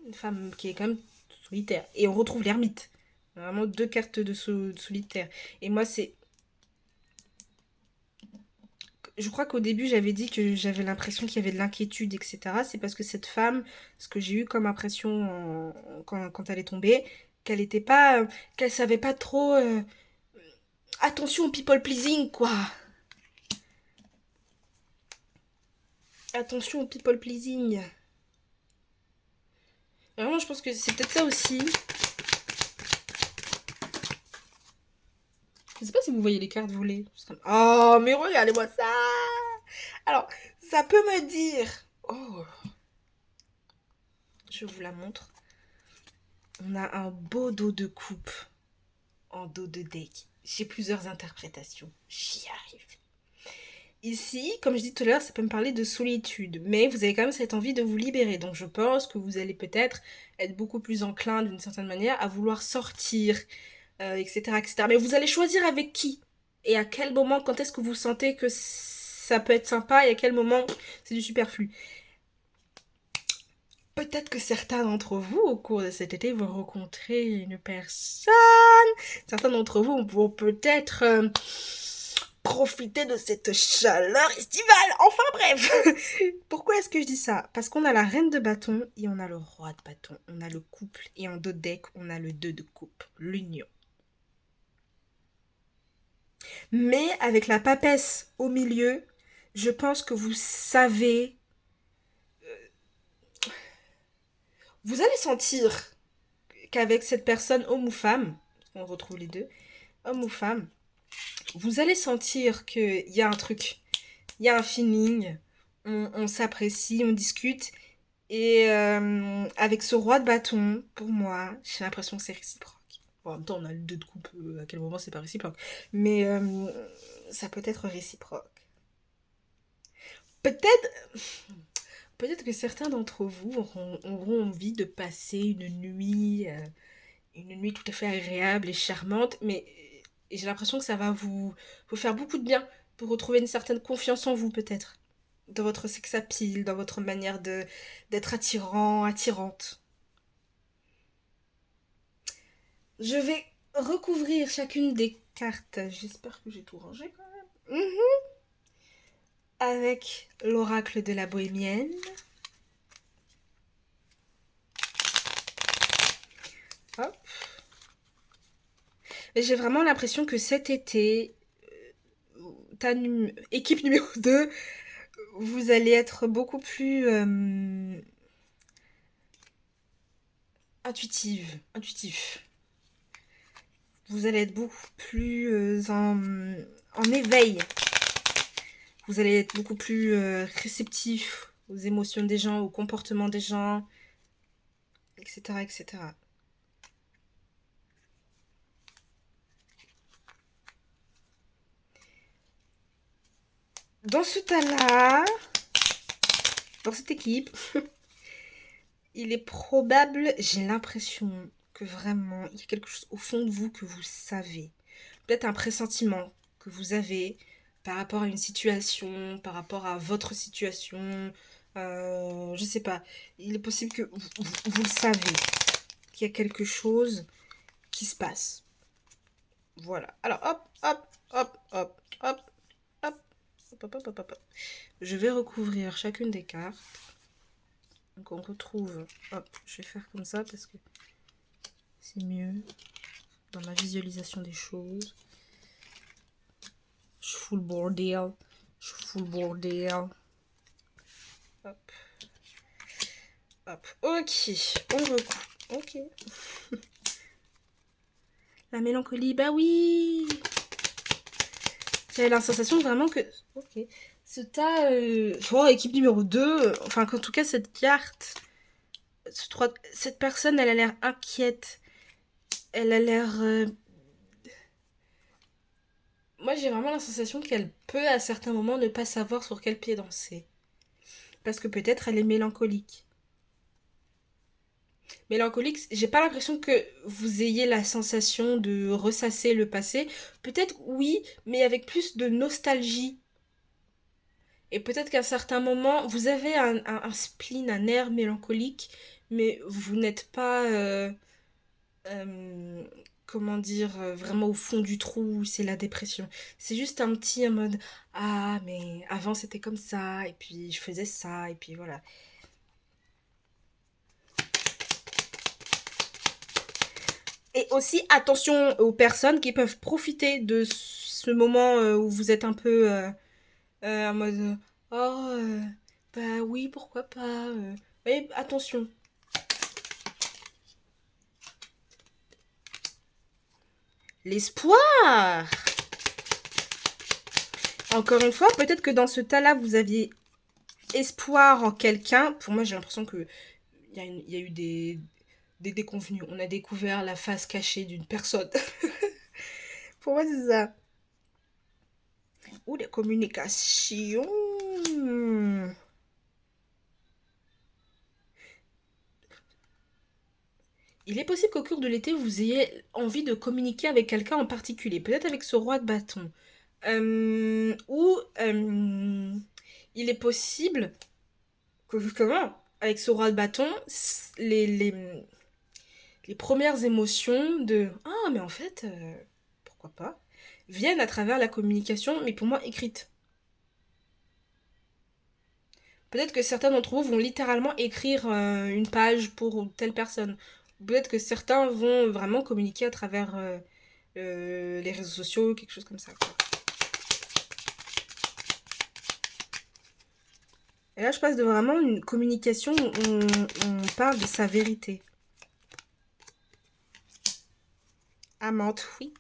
Une femme qui est quand même solitaire. Et on retrouve l'ermite. Vraiment deux cartes de solitaire. Et moi, c'est... Je crois qu'au début, j'avais dit que j'avais l'impression qu'il y avait de l'inquiétude, etc. C'est parce que cette femme, ce que j'ai eu comme impression quand elle est tombée, qu'elle était pas... qu'elle savait pas trop... attention au people pleasing, quoi. Attention au people pleasing. Vraiment, je pense que c'est peut-être ça aussi. Je sais pas si vous voyez les cartes volées. Oh, mais regardez-moi ça. Alors, ça peut me dire... Oh, je vous la montre. On a un beau dos de coupe en dos de deck. J'ai plusieurs interprétations. J'y arrive. Ici, comme je dis tout à l'heure, ça peut me parler de solitude, mais vous avez quand même cette envie de vous libérer. Donc je pense que vous allez peut-être être beaucoup plus enclin d'une certaine manière à vouloir sortir, etc., etc. Mais vous allez choisir avec qui et à quel moment, quand est-ce que vous sentez que ça peut être sympa et à quel moment c'est du superflu. Peut-être que certains d'entre vous, au cours de cet été, vont rencontrer une personne. Certains d'entre vous vont peut-être profiter de cette chaleur estivale. Enfin bref. Pourquoi est-ce que je dis ça? Parce qu'on a la reine de bâton et on a le roi de bâton. On a le couple et en dos de deck, on a le 2 de coupe. L'union. Mais avec la papesse au milieu, je pense que vous savez... Vous allez sentir qu'avec cette personne, homme ou femme, on retrouve les deux, homme ou femme, vous allez sentir qu'il y a un truc, il y a un feeling, on s'apprécie, on discute. Et avec ce roi de bâton, pour moi, j'ai l'impression que c'est réciproque. Bon, en même temps, on a le 2 de coupe, à quel moment c'est pas réciproque. Mais ça peut être réciproque. Peut-être, peut-être que certains d'entre vous auront envie de passer une nuit tout à fait agréable et charmante, mais j'ai l'impression que ça va vous faire beaucoup de bien pour retrouver une certaine confiance en vous, peut-être. Dans votre sex appeal, dans votre manière d'être attirant, attirante. Je vais recouvrir chacune des cartes. J'espère que j'ai tout rangé quand même. Avec l'oracle de la bohémienne. Hop. J'ai vraiment l'impression que cet été, équipe numéro 2, vous allez être beaucoup plus intuitif. Vous allez être beaucoup plus en éveil. Vous allez être beaucoup plus réceptif aux émotions des gens, au comportement des gens, etc., etc. Dans ce tas-là, dans cette équipe, il est probable, j'ai l'impression que vraiment, il y a quelque chose au fond de vous que vous savez. Peut-être un pressentiment que vous avez par rapport à une situation, par rapport à votre situation. Je sais pas. Il est possible que vous le savez. Qu'il y a quelque chose qui se passe. Voilà. Alors, hop, hop, hop, hop, hop, hop, hop, hop, hop, hop. Je vais recouvrir chacune des cartes. Donc on retrouve... Hop, je vais faire comme ça parce que c'est mieux dans ma visualisation des choses. Je suis full bordel. Hop. Hop. Ok. On recouvre. Ok. La mélancolie, bah oui. J'avais la sensation vraiment que... Ok. Ce tas... équipe numéro 2, enfin, en tout cas, cette carte... Cette personne, elle a l'air inquiète. Elle a l'air... Moi, j'ai vraiment la sensation qu'elle peut, à certains moments, ne pas savoir sur quel pied danser. Parce que peut-être elle est mélancolique. Mélancolique, j'ai pas l'impression que vous ayez la sensation de ressasser le passé. Peut-être oui, mais avec plus de nostalgie. Et peut-être qu'à certains moments, vous avez un spleen, un air mélancolique, mais vous n'êtes pas... comment dire, vraiment au fond du trou, c'est la dépression. C'est juste un petit en mode, ah, mais avant c'était comme ça, et puis je faisais ça, et puis voilà. Et aussi, attention aux personnes qui peuvent profiter de ce moment où vous êtes un peu en mode, oh, bah oui, pourquoi pas. Mais attention. L'espoir. Encore une fois, peut-être que dans ce tas-là, vous aviez espoir en quelqu'un. Pour moi, j'ai l'impression que il y a eu des déconvenus. On a découvert la face cachée d'une personne. Pour moi, c'est ça. Ou des communications. Il est possible qu'au cours de l'été, vous ayez envie de communiquer avec quelqu'un en particulier. Peut-être avec ce roi de bâton. Ou il est possible que justement, avec ce roi de bâton, les premières émotions de ah, mais en fait, pourquoi pas, viennent à travers la communication, mais pour moi écrite. Peut-être que certains d'entre vous vont littéralement écrire une page pour telle personne. Peut-être que certains vont vraiment communiquer à travers les réseaux sociaux, quelque chose comme ça, quoi. Et là, je passe de vraiment une communication où on parle de sa vérité. Amante, oui.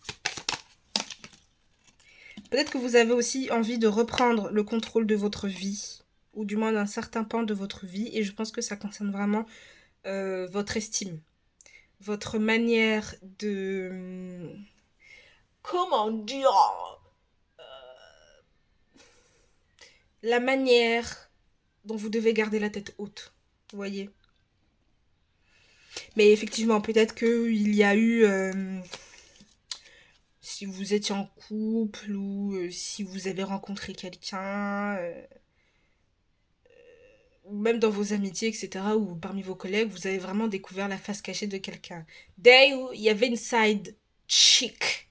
Peut-être que vous avez aussi envie de reprendre le contrôle de votre vie, ou du moins d'un certain pan de votre vie, et je pense que ça concerne vraiment votre estime, votre manière de... Comment dire? La manière dont vous devez garder la tête haute, vous voyez. Mais effectivement, peut-être qu'il y a eu... si vous étiez en couple ou si vous avez rencontré quelqu'un, ou même dans vos amitiés, etc., ou parmi vos collègues, vous avez vraiment découvert la face cachée de quelqu'un. Dès où il y avait une side chick,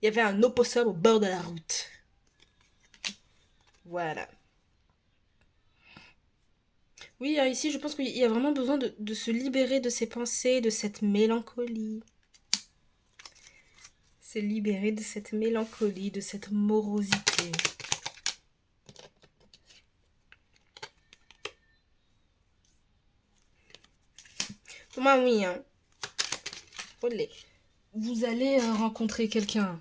il y avait un opossum au bord de la route. Voilà. Oui, ici, je pense qu'il y a vraiment besoin de se libérer de ces pensées, de cette mélancolie. Se libérer de cette mélancolie, de cette morosité. Pour moi, oui, hein. Olé. Vous allez rencontrer quelqu'un.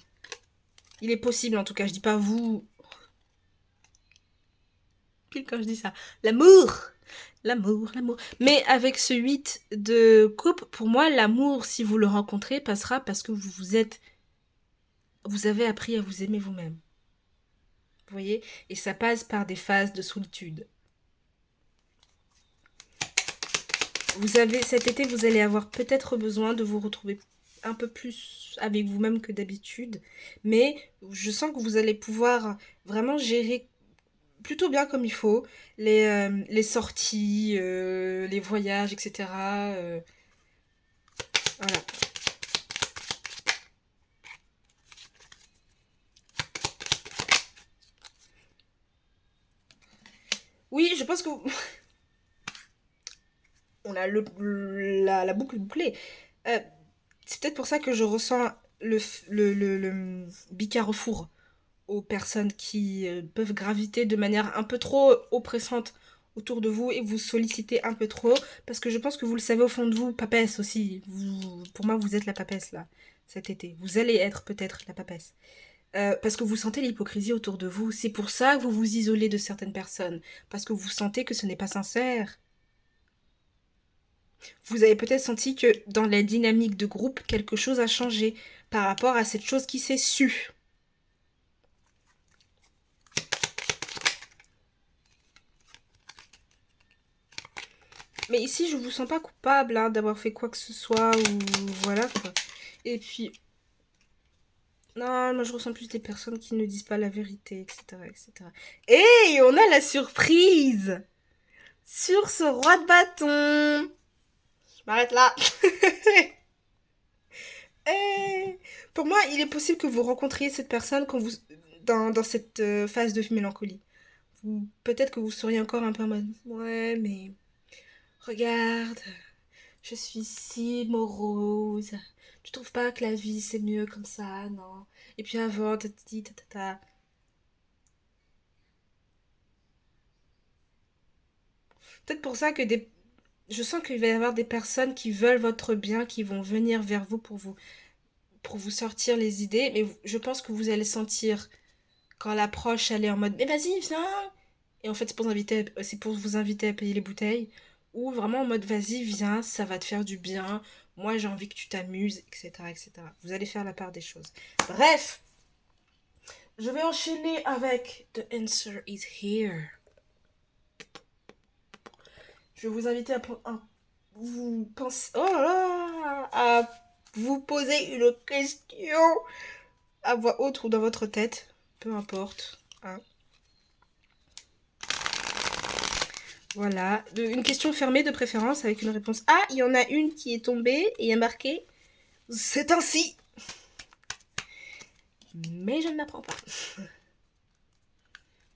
Il est possible, en tout cas, je dis pas vous. Pile quand je dis ça. L'amour. L'amour, l'amour. Mais avec ce 8 de coupe, pour moi, l'amour, si vous le rencontrez, passera parce que vous avez appris à vous aimer vous-même. Vous voyez? Et ça passe par des phases de solitude. Cet été, vous allez avoir peut-être besoin de vous retrouver un peu plus avec vous-même que d'habitude. Mais je sens que vous allez pouvoir vraiment gérer plutôt bien comme il faut les sorties, les voyages, etc. Voilà. Oui, je pense que on a la boucle bouclée. Euh, c'est peut-être pour ça que je ressens le bicarrefour aux personnes qui peuvent graviter de manière un peu trop oppressante autour de vous et vous solliciter un peu trop. Parce que je pense que vous le savez au fond de vous, papesse aussi. Pour moi, vous êtes la papesse là, cet été. Vous allez être peut-être la papesse. Parce que vous sentez l'hypocrisie autour de vous. C'est pour ça que vous vous isolez de certaines personnes. Parce que vous sentez que ce n'est pas sincère. Vous avez peut-être senti que dans la dynamique de groupe, quelque chose a changé par rapport à cette chose qui s'est sue. Mais ici, je vous sens pas coupable hein, d'avoir fait quoi que ce soit ou voilà quoi. Et puis, non, moi je ressens plus des personnes qui ne disent pas la vérité, etc., etc. Et on a la surprise sur ce roi de bâton. Je m'arrête là. Pour moi, il est possible que vous rencontriez cette personne quand vous, dans cette phase de mélancolie. Peut-être que vous seriez encore un peu en mode, ouais, mais regarde, je suis si morose. Tu trouves pas que la vie c'est mieux comme ça, non? Et puis avant, tatati, tatata. Peut-être pour ça que je sens qu'il va y avoir des personnes qui veulent votre bien, qui vont venir vers vous pour vous sortir les idées, mais je pense que vous allez sentir quand l'approche elle est en mode mais vas-y viens, et en fait c'est pour vous inviter à payer les bouteilles, ou vraiment en mode vas-y viens, ça va te faire du bien, moi j'ai envie que tu t'amuses, etc., etc. Vous allez faire la part des choses. Bref, je vais enchaîner avec The Answer is Here. Je vais vous inviter à vous penser, oh là là, à vous poser une question à voix haute ou dans votre tête, peu importe, hein. Voilà, une question fermée de préférence avec une réponse A. Il y en a une qui est tombée et il y a marqué c'est ainsi. Mais je ne l'apprends pas.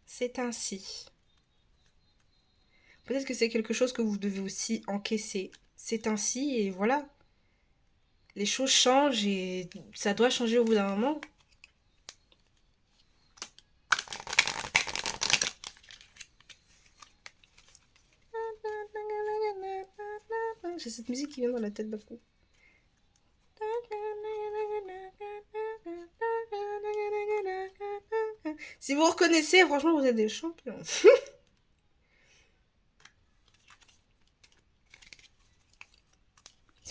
C'est ainsi. Peut-être que c'est quelque chose que vous devez aussi encaisser. C'est ainsi et voilà. Les choses changent et ça doit changer au bout d'un moment. J'ai cette musique qui vient dans la tête d'un coup. Si vous reconnaissez, franchement, vous êtes des champions.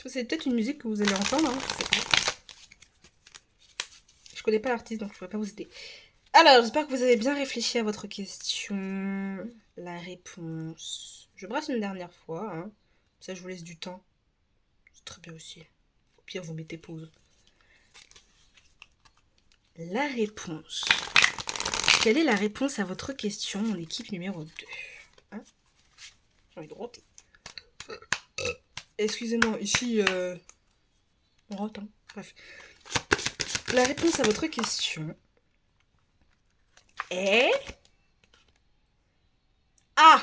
C'est peut-être une musique que vous allez entendre, hein, je sais pas. Je connais pas l'artiste, donc je pourrais pas vous aider. Alors, j'espère que vous avez bien réfléchi à votre question. La réponse. Je brasse une dernière fois, hein. Ça, je vous laisse du temps. C'est très bien aussi. Au pire, vous mettez pause. La réponse. Quelle est la réponse à votre question, mon équipe numéro 2, hein? J'ai envie de roter. Excusez-moi, ici, on rote, hein. Bref. La réponse à votre question est... A.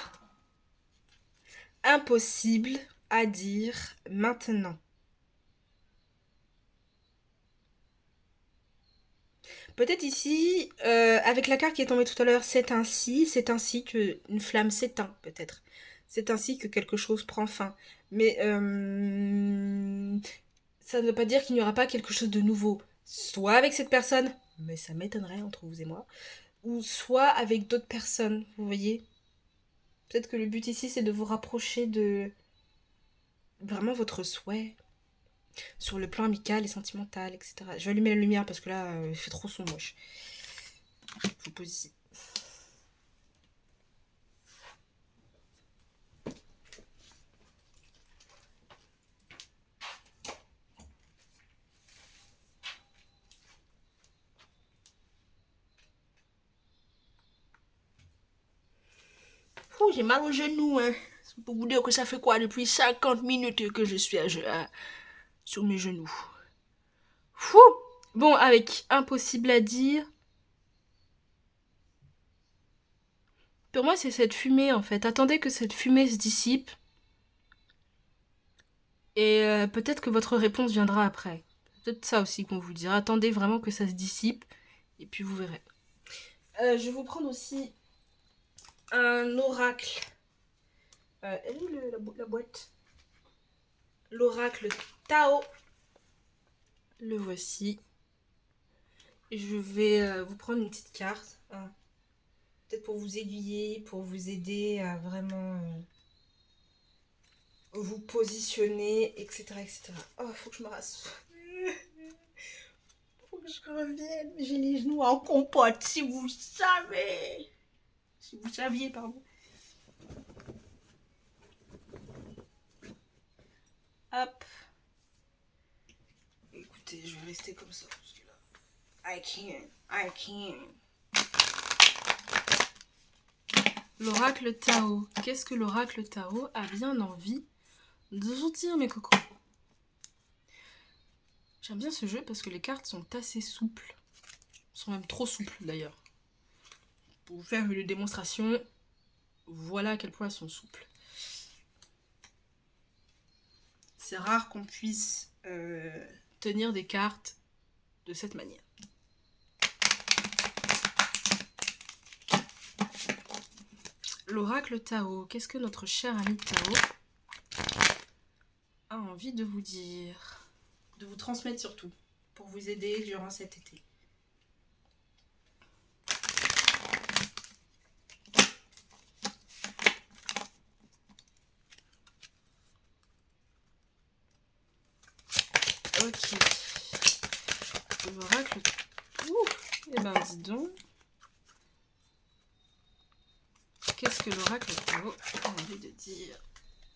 Impossible à dire maintenant. Peut-être ici, avec la carte qui est tombée tout à l'heure, c'est ainsi que une flamme s'éteint, peut-être. C'est ainsi que quelque chose prend fin. Mais ça ne veut pas dire qu'il n'y aura pas quelque chose de nouveau. Soit avec cette personne, mais ça m'étonnerait entre vous et moi, ou soit avec d'autres personnes, vous voyez. Peut-être que le but ici, c'est de vous rapprocher de vraiment votre souhait sur le plan amical et sentimental, etc. Je vais allumer la lumière parce que là, il fait trop sombre, moche. Je vous pose ici. Ouh, j'ai mal au genou, hein. C'est pour vous dire que ça fait quoi depuis 50 minutes que je suis sur mes genoux. Fou. Bon, avec impossible à dire. Pour moi, c'est cette fumée, en fait. Attendez que cette fumée se dissipe. Et peut-être que votre réponse viendra après. Peut-être ça aussi qu'on vous dira. Attendez vraiment que ça se dissipe. Et puis vous verrez. Je vais vous prendre aussi un oracle. Elle est où la boîte? L'oracle Tao. Le voici. Et je vais vous prendre une petite carte. Hein. Peut-être pour vous aiguiller, pour vous aider à vraiment vous positionner, etc., etc. Oh, faut que je me rassure. Faut que je revienne. J'ai les genoux en compote, si vous savez. Si vous saviez, pardon. Hop. Écoutez, je vais rester comme ça. Parce que là, I can't. L'oracle Tao. Qu'est-ce que l'oracle Tao a bien envie de vous dire, mes cocos? J'aime bien ce jeu parce que les cartes sont assez souples. Elles sont même trop souples d'ailleurs. Pour vous faire une démonstration, voilà à quel point elles sont souples. C'est rare qu'on puisse tenir des cartes de cette manière. L'oracle Tao, qu'est-ce que notre cher ami Tao a envie de vous dire? De vous transmettre surtout, pour vous aider durant cet été. Ok. L'oracle... Eh ben dis donc. Qu'est-ce que l'oracle Tao a envie de dire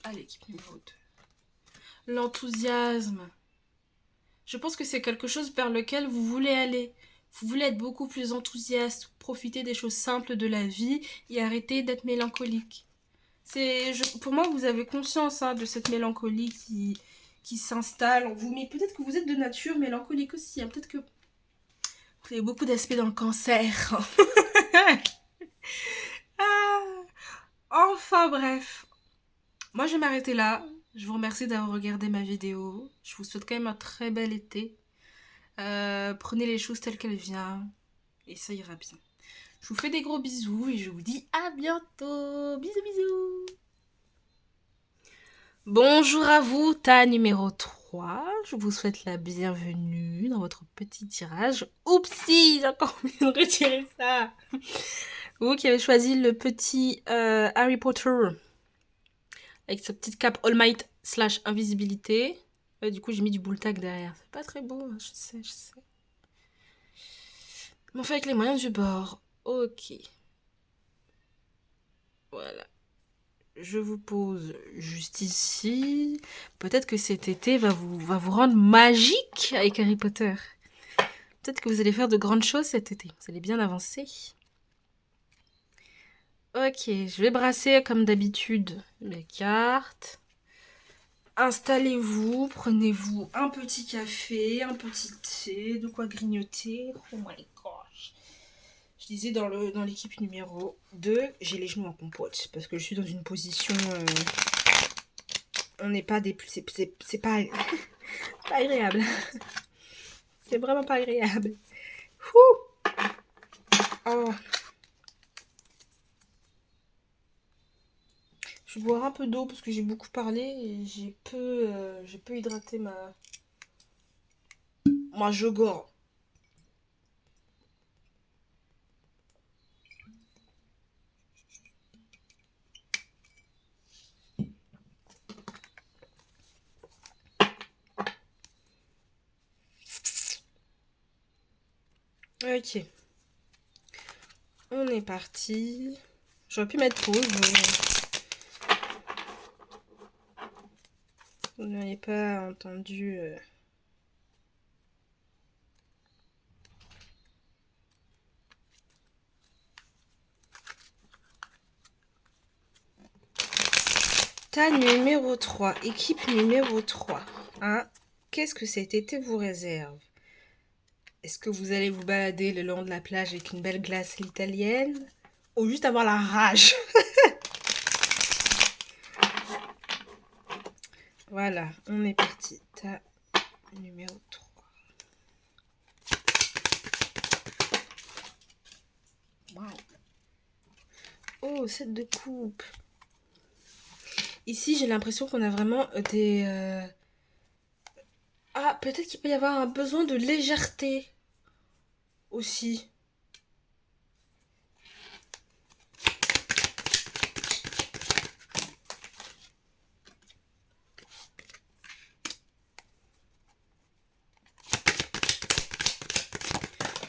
à l'équipe numéro 2? L'enthousiasme. Je pense que c'est quelque chose vers lequel vous voulez aller. Vous voulez être beaucoup plus enthousiaste, profiter des choses simples de la vie et arrêter d'être mélancolique. Pour moi, vous avez conscience de cette mélancolie qui s'installe en vous. Mais peut-être que vous êtes de nature mélancolique aussi. Peut-être que vous avez beaucoup d'aspects dans le cancer. Enfin bref. Moi, je vais m'arrêter là. Je vous remercie d'avoir regardé ma vidéo. Je vous souhaite quand même un très bel été. Prenez les choses telles qu'elles viennent. Et ça ira bien. Je vous fais des gros bisous et je vous dis à bientôt. Bisous, bisous. Bonjour à vous, tas numéro 3. Je vous souhaite la bienvenue dans votre petit tirage. Oupsie, j'ai encore oublié de retirer ça. Vous qui avez choisi le petit Harry Potter avec sa petite cape All Might / invisibilité. Du coup, j'ai mis du bull tag derrière. C'est pas très beau, je sais. Mais on fait avec les moyens du bord. Ok. Voilà. Je vous pose juste ici. Peut-être que cet été va vous rendre magique avec Harry Potter. Peut-être que vous allez faire de grandes choses cet été. Vous allez bien avancer. Ok, je vais brasser comme d'habitude les cartes. Installez-vous, prenez-vous un petit café, un petit thé, de quoi grignoter. Oh my gosh. Je disais dans l'équipe numéro 2, j'ai les genoux en compote parce que je suis dans une position... on n'est pas des... C'est pas... pas agréable. C'est vraiment pas agréable. Ouh. Oh. Je vais boire un peu d'eau parce que j'ai beaucoup parlé et j'ai peu hydraté ma jogor. Ok. On est parti. J'aurais pu mettre pause, mais... vous n'avez pas entendu... Tas numéro 3, équipe numéro 3. Hein? Qu'est-ce que cet été vous réserve? Est-ce que vous allez vous balader le long de la plage avec une belle glace italienne? Ou juste avoir la rage? Voilà, on est parti. Tas numéro 3. Wow. Oh, 7 de coupe. Ici, j'ai l'impression qu'on a vraiment des... Ah, peut-être qu'il peut y avoir un besoin de légèreté aussi.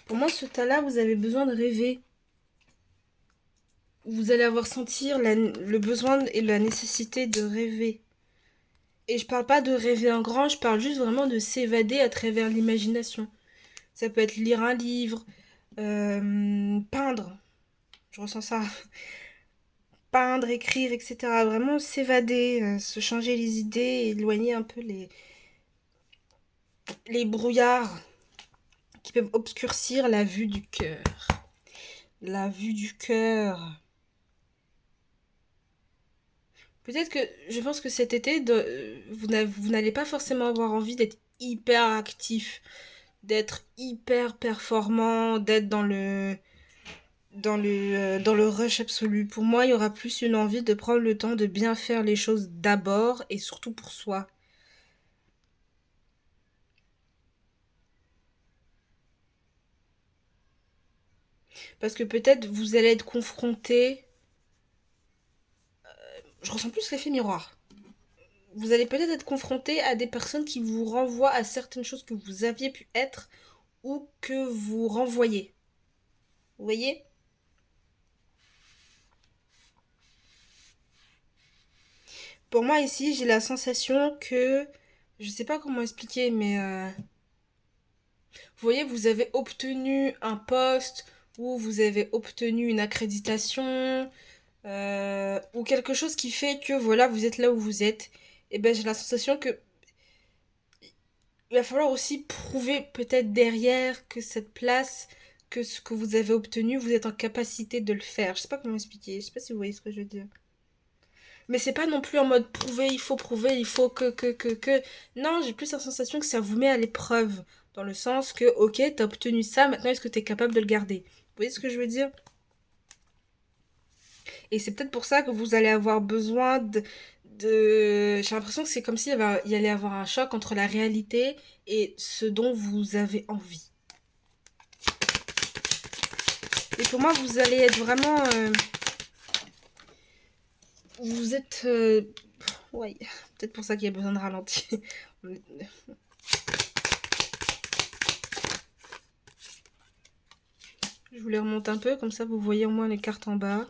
Pour moi, ce tas-là, vous avez besoin de rêver. Vous allez avoir sentir le besoin et la nécessité de rêver. Et je parle pas de rêver en grand, je parle juste vraiment de s'évader à travers l'imagination. Ça peut être lire un livre, peindre. Je ressens ça. Peindre, écrire, etc. Vraiment s'évader, se changer les idées, éloigner un peu les brouillards qui peuvent obscurcir la vue du cœur. La vue du cœur. Peut-être que je pense que cet été, vous n'allez pas forcément avoir envie d'être hyper actif, d'être hyper performant, d'être dans le rush absolu. Pour moi, il y aura plus une envie de prendre le temps de bien faire les choses d'abord et surtout pour soi. Parce que peut-être vous allez être confronté, je ressens plus l'effet miroir. Vous allez peut-être être confronté à des personnes qui vous renvoient à certaines choses que vous aviez pu être ou que vous renvoyez. Vous voyez? Pour moi ici, j'ai la sensation que, je sais pas comment expliquer, mais vous voyez, vous avez obtenu un poste ou vous avez obtenu une accréditation ou quelque chose qui fait que voilà, vous êtes là où vous êtes. Et ben j'ai la sensation que il va falloir aussi prouver peut-être derrière que cette place, que ce que vous avez obtenu, vous êtes en capacité de le faire. Je sais pas comment expliquer, je sais pas si vous voyez ce que je veux dire. Mais c'est pas non plus en mode prouver, il faut que. Non, j'ai plus la sensation que ça vous met à l'épreuve. Dans le sens que, ok, t'as obtenu ça, maintenant est-ce que t'es capable de le garder? Vous voyez ce que je veux dire? Et c'est peut-être pour ça que vous allez avoir besoin J'ai l'impression que c'est comme il y allait avoir un choc entre la réalité et ce dont vous avez envie. Et pour moi, vous allez être vraiment... vous êtes... ouais, peut-être pour ça qu'il y a besoin de ralentir. Je vous les remonte un peu, comme ça vous voyez au moins les cartes en bas.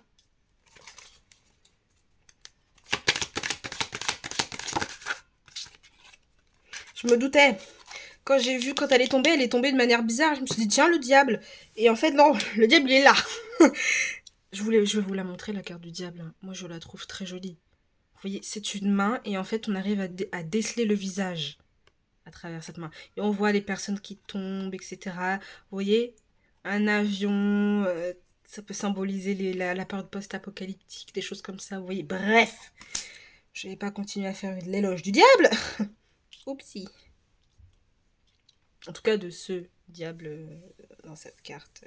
Je me doutais. Quand j'ai vu quand elle est tombée de manière bizarre. Je me suis dit, tiens, le diable. Et en fait, non, le diable, il est là. Je vais vous la montrer, la carte du diable. Moi, je la trouve très jolie. Vous voyez, c'est une main et en fait, on arrive à déceler le visage à travers cette main. Et on voit les personnes qui tombent, etc. Vous voyez, un avion, ça peut symboliser la période post-apocalyptique, des choses comme ça. Vous voyez, bref. Je vais pas continuer à faire l'éloge du diable. Oupsie. En tout cas, de ce diable dans cette carte.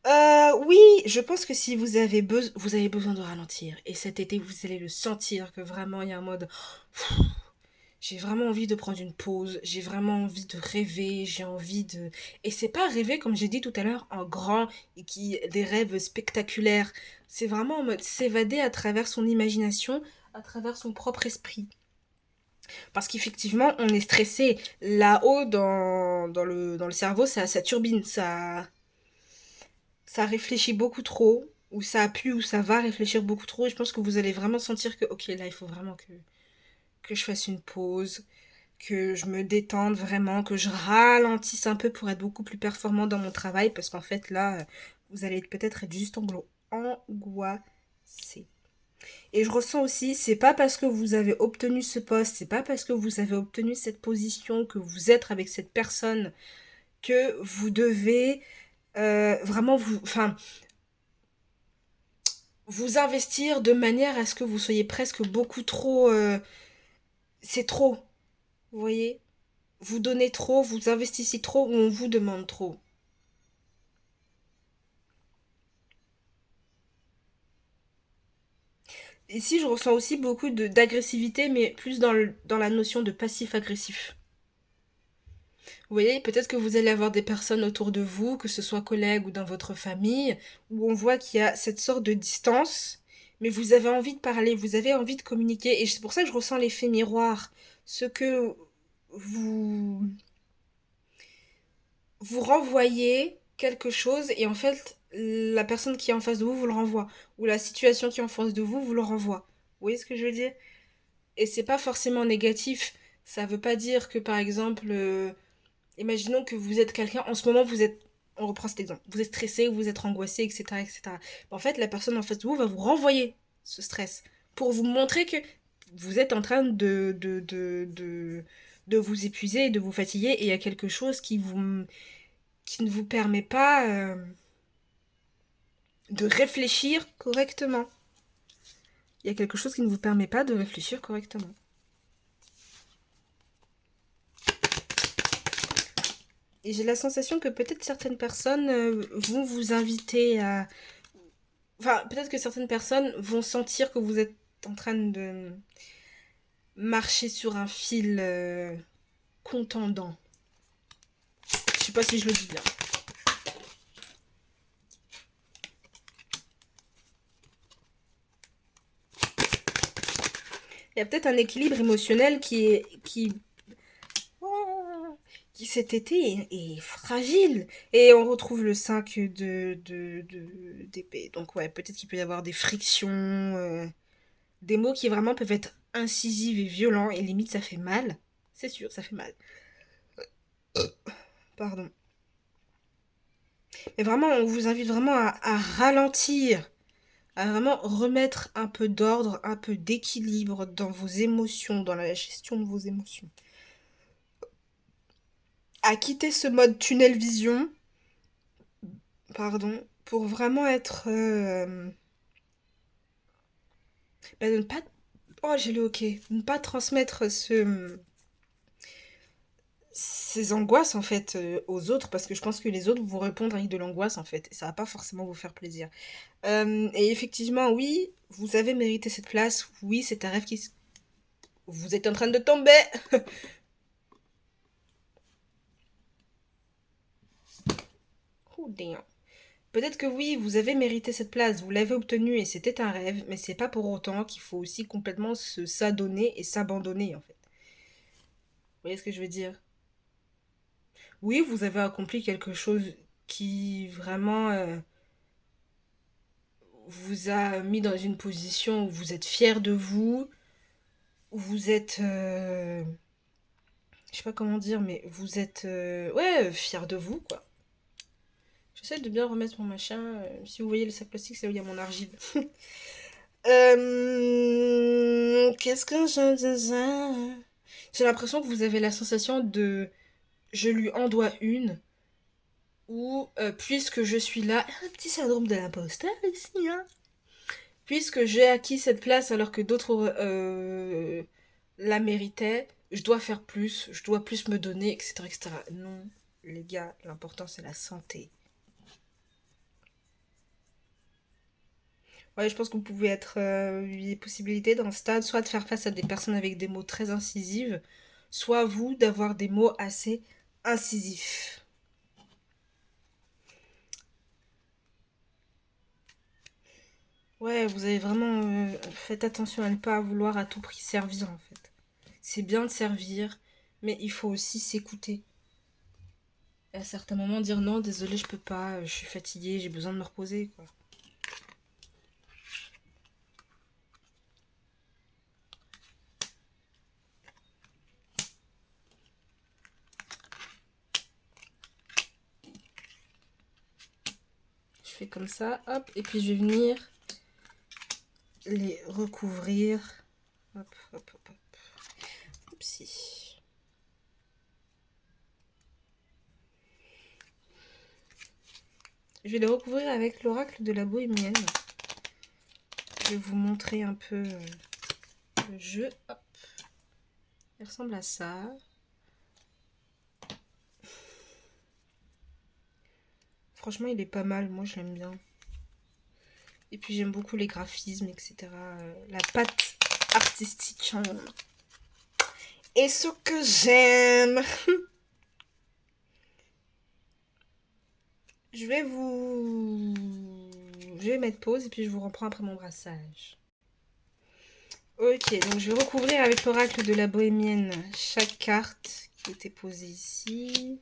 Oui, je pense que si vous avez besoin de ralentir. Et cet été, vous allez le sentir que vraiment, il y a un mode... J'ai vraiment envie de prendre une pause. J'ai vraiment envie de rêver. J'ai envie de... Et c'est pas rêver, comme j'ai dit tout à l'heure, en grand et des rêves spectaculaires. C'est vraiment en mode s'évader à travers son imagination, à travers son propre esprit. Parce qu'effectivement, on est stressé. Là-haut, dans le cerveau, ça turbine, ça réfléchit beaucoup trop, ou ça appuie, ou ça va réfléchir beaucoup trop. Et je pense que vous allez vraiment sentir que, ok, là, il faut vraiment que je fasse une pause, que je me détende vraiment, que je ralentisse un peu pour être beaucoup plus performant dans mon travail. Parce qu'en fait, là, vous allez peut-être être juste angoissé. Et je ressens aussi, c'est pas parce que vous avez obtenu ce poste, c'est pas parce que vous avez obtenu cette position, que vous êtes avec cette personne, que vous devez vraiment vous investir de manière à ce que vous soyez presque beaucoup trop... c'est trop, vous voyez? Vous donnez trop, vous investissez trop ou on vous demande trop. Ici, je ressens aussi beaucoup d'agressivité, mais plus dans la notion de passif-agressif. Vous voyez, peut-être que vous allez avoir des personnes autour de vous, que ce soit collègues ou dans votre famille, où on voit qu'il y a cette sorte de distance, mais vous avez envie de parler, vous avez envie de communiquer, et c'est pour ça que je ressens l'effet miroir. Ce que vous, vous renvoyez quelque chose, et en fait, la personne qui est en face de vous vous le renvoie, ou la situation qui est en face de vous vous le renvoie. Vous voyez ce que je veux dire? Et c'est pas forcément négatif. Ça veut pas dire que, par exemple, imaginons que vous êtes quelqu'un, en ce moment vous êtes, on reprend cet exemple, vous êtes stressé, vous êtes angoissé, etc. etc. En fait, la personne en face de vous va vous renvoyer ce stress pour vous montrer que vous êtes en train de vous épuiser et de vous fatiguer. Et il y a quelque chose qui ne vous permet pas de réfléchir correctement. Il y a quelque chose qui ne vous permet pas de réfléchir correctement. Et j'ai la sensation que peut-être certaines personnes vont vous inviter à... Enfin, peut-être que certaines personnes vont sentir que vous êtes en train de marcher sur un fil contendant. Je sais pas si je le dis bien. Il y a peut-être un équilibre émotionnel qui cet été est fragile. Et on retrouve le 5 d'épée. Donc ouais, peut-être qu'il peut y avoir des frictions, des mots qui vraiment peuvent être incisifs et violents, et limite ça fait mal. C'est sûr, ça fait mal. Pardon. Mais vraiment, on vous invite vraiment à ralentir, à vraiment remettre un peu d'ordre, un peu d'équilibre dans vos émotions, dans la gestion de vos émotions. À quitter ce mode tunnel vision, pardon, pour vraiment être... de ne pas... Oh, j'ai le ok. Ne pas transmettre ces angoisses, en fait, aux autres, parce que je pense que les autres vont répondre avec de l'angoisse, en fait, et ça va pas forcément vous faire plaisir. Et effectivement, oui, vous avez mérité cette place. Oui, c'est un rêve qui... Vous êtes en train de tomber. Oh, damn. Peut-être que oui, vous avez mérité cette place, vous l'avez obtenue et c'était un rêve, mais c'est pas pour autant qu'il faut aussi complètement s'adonner et s'abandonner, en fait. Vous voyez ce que je veux dire? Oui, vous avez accompli quelque chose qui vraiment vous a mis dans une position où vous êtes fier de vous, où vous êtes... je sais pas comment dire, mais vous êtes... ouais, fier de vous, quoi. J'essaie de bien remettre mon machin. Si vous voyez le sac plastique, c'est là où il y a mon argile. Qu'est-ce que je disais? J'ai l'impression que vous avez la sensation de... Je lui en dois une. Ou, puisque je suis là... Un petit syndrome de l'imposteur ici, hein. Puisque j'ai acquis cette place alors que d'autres la méritaient, je dois faire plus, je dois plus me donner, etc., etc. Non, les gars, l'important c'est la santé. Ouais, je pense que vous pouvez être... il y a des possibilités dans ce stade, soit de faire face à des personnes avec des mots très incisives, soit vous d'avoir des mots assez incisifs. Ouais, vous avez vraiment... faites attention à ne pas vouloir à tout prix servir, en fait. C'est bien de servir, mais il faut aussi s'écouter. Et à certains moments, dire non, désolé, je peux pas, je suis fatiguée, j'ai besoin de me reposer, quoi. Je fais comme ça, hop, et puis je vais venir les recouvrir. Hop, hop, hop, hop. Oupsie. Je vais les recouvrir avec l'oracle de la bohémienne. Je vais vous montrer un peu le jeu. Hop. Il ressemble à ça. Franchement, il est pas mal. Moi, je l'aime bien. Et puis, j'aime beaucoup les graphismes, etc. La patte artistique. Et ce que j'aime... Je vais vous... Je vais mettre pause et puis je vous reprends après mon brassage. Ok, donc je vais recouvrir avec l'oracle de la bohémienne chaque carte qui était posée ici.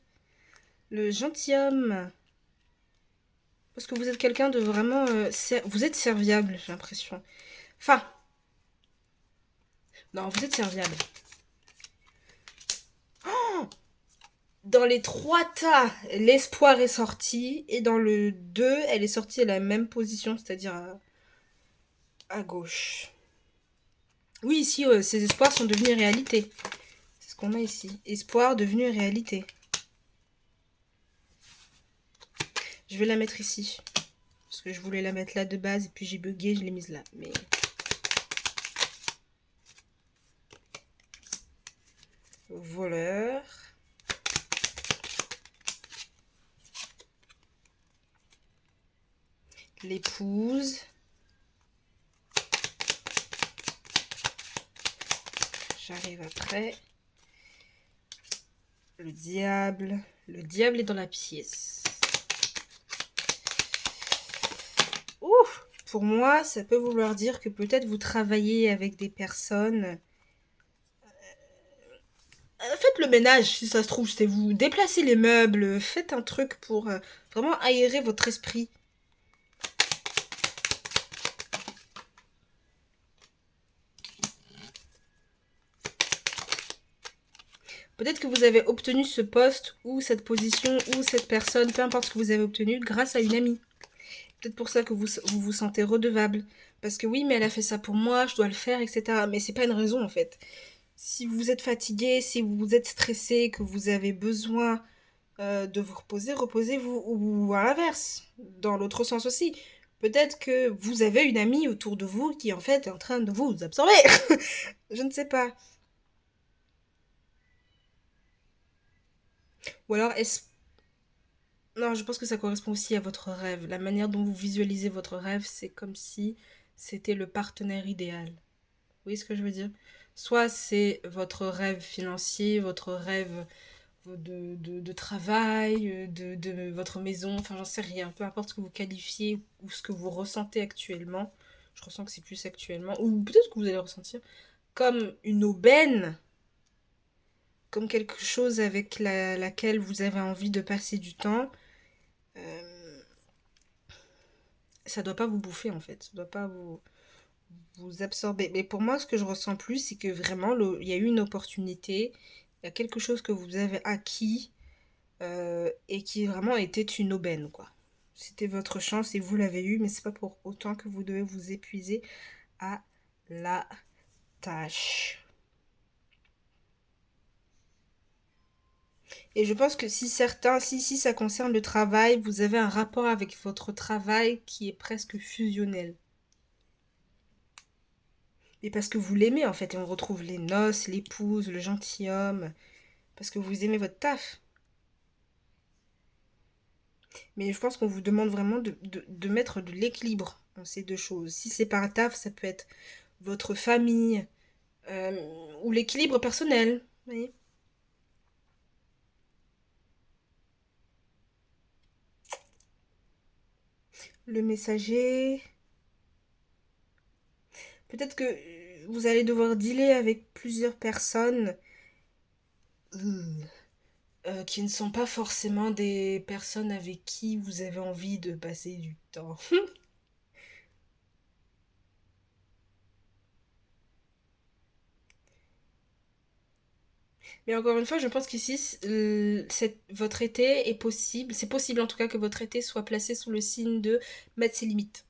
Le gentilhomme. Parce que vous êtes quelqu'un de vraiment... vous êtes serviable, j'ai l'impression. Enfin... Non, vous êtes serviable. Oh, dans les 3 tas, l'espoir est sorti. Et dans le 2, elle est sortie à la même position, c'est-à-dire à gauche. Oui, ici, ces espoirs sont devenus réalité. C'est ce qu'on a ici? Espoir devenu réalité. Je vais la mettre ici. Parce que je voulais la mettre là de base et puis j'ai bugué, je l'ai mise là. Mais... voleur. L'épouse. J'arrive après. Le diable. Le diable est dans la pièce. Ouh! Pour moi, ça peut vouloir dire que peut-être vous travaillez avec des personnes. Faites le ménage, si ça se trouve, c'est vous. Déplacez les meubles, faites un truc pour vraiment aérer votre esprit. Peut-être que vous avez obtenu ce poste ou cette position ou cette personne, peu importe ce que vous avez obtenu, grâce à une amie. Peut-être pour ça que vous vous sentez redevable. Parce que oui, mais elle a fait ça pour moi, je dois le faire, etc. Mais c'est pas une raison en fait. Si vous êtes fatigué, si vous êtes stressé, que vous avez besoin de vous reposer, reposez-vous. Ou à l'inverse, dans l'autre sens aussi. Peut-être que vous avez une amie autour de vous qui en fait est en train de vous absorber. Je ne sais pas. Ou alors est-ce... Non, je pense que ça correspond aussi à votre rêve. La manière dont vous visualisez votre rêve, c'est comme si c'était le partenaire idéal. Vous voyez ce que je veux dire? Soit c'est votre rêve financier, votre rêve de travail, de votre maison, enfin j'en sais rien, peu importe ce que vous qualifiez ou ce que vous ressentez actuellement, je ressens que c'est plus actuellement, ou peut-être que vous allez ressentir, comme une aubaine, comme quelque chose avec laquelle vous avez envie de passer du temps, euh, ça doit pas vous bouffer en fait, ça doit pas vous absorber. Mais pour moi, ce que je ressens plus, c'est que vraiment, il y a eu une opportunité, il y a quelque chose que vous avez acquis et qui vraiment était une aubaine, quoi. C'était votre chance et vous l'avez eu, mais c'est pas pour autant que vous devez vous épuiser à la tâche. Et je pense que si ça concerne le travail, vous avez un rapport avec votre travail qui est presque fusionnel. Et parce que vous l'aimez en fait, et on retrouve les noces, l'épouse, le gentilhomme, parce que vous aimez votre taf. Mais je pense qu'on vous demande vraiment de mettre de l'équilibre dans ces deux choses. Si c'est par taf, ça peut être votre famille ou l'équilibre personnel. Vous voyez. Le messager. Peut-être que vous allez devoir dealer avec plusieurs personnes qui ne sont pas forcément des personnes avec qui vous avez envie de passer du temps. Mais encore une fois, je pense qu'ici, votre été est possible. C'est possible en tout cas que votre été soit placé sous le signe de mettre ses limites.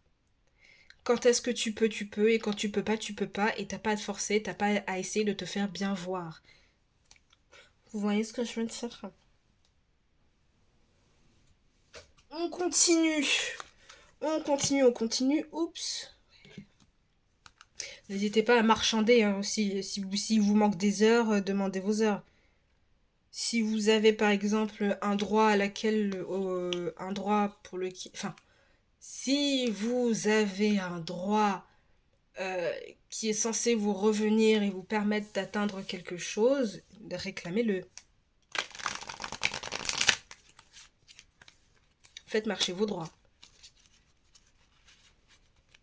Quand est-ce que tu peux, et quand tu peux pas, et t'as pas à te forcer, t'as pas à essayer de te faire bien voir. Vous voyez ce que je veux dire? On continue. On continue, on continue. Oups. N'hésitez pas à marchander hein, aussi. Si vous manque des heures, demandez vos heures. Si vous avez par exemple un droit à laquelle un droit pour le enfin si vous avez un droit euh, qui est censé vous revenir et vous permettre d'atteindre quelque chose, réclamez-le. Faites marcher vos droits.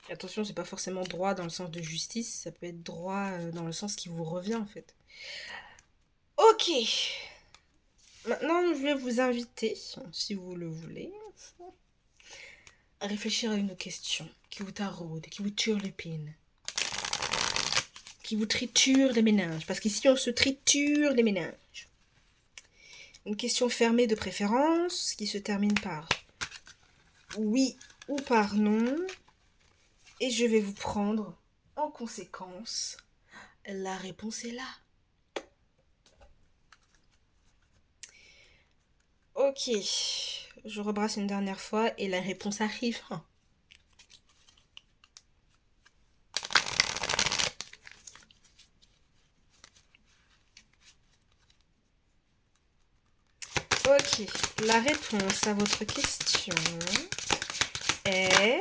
Attention, c'est pas forcément droit dans le sens de justice, ça peut être droit dans le sens qui vous revient en fait. Ok. Maintenant, je vais vous inviter, si vous le voulez, à réfléchir à une question qui vous taraude, qui vous turlupine, qui vous triture les méninges. Parce qu'ici, on se triture les méninges. Une question fermée de préférence qui se termine par oui ou par non. Et je vais vous prendre en conséquence. La réponse est là. Ok, je rebrasse une dernière fois et la réponse arrive. Ok, la réponse à votre question est...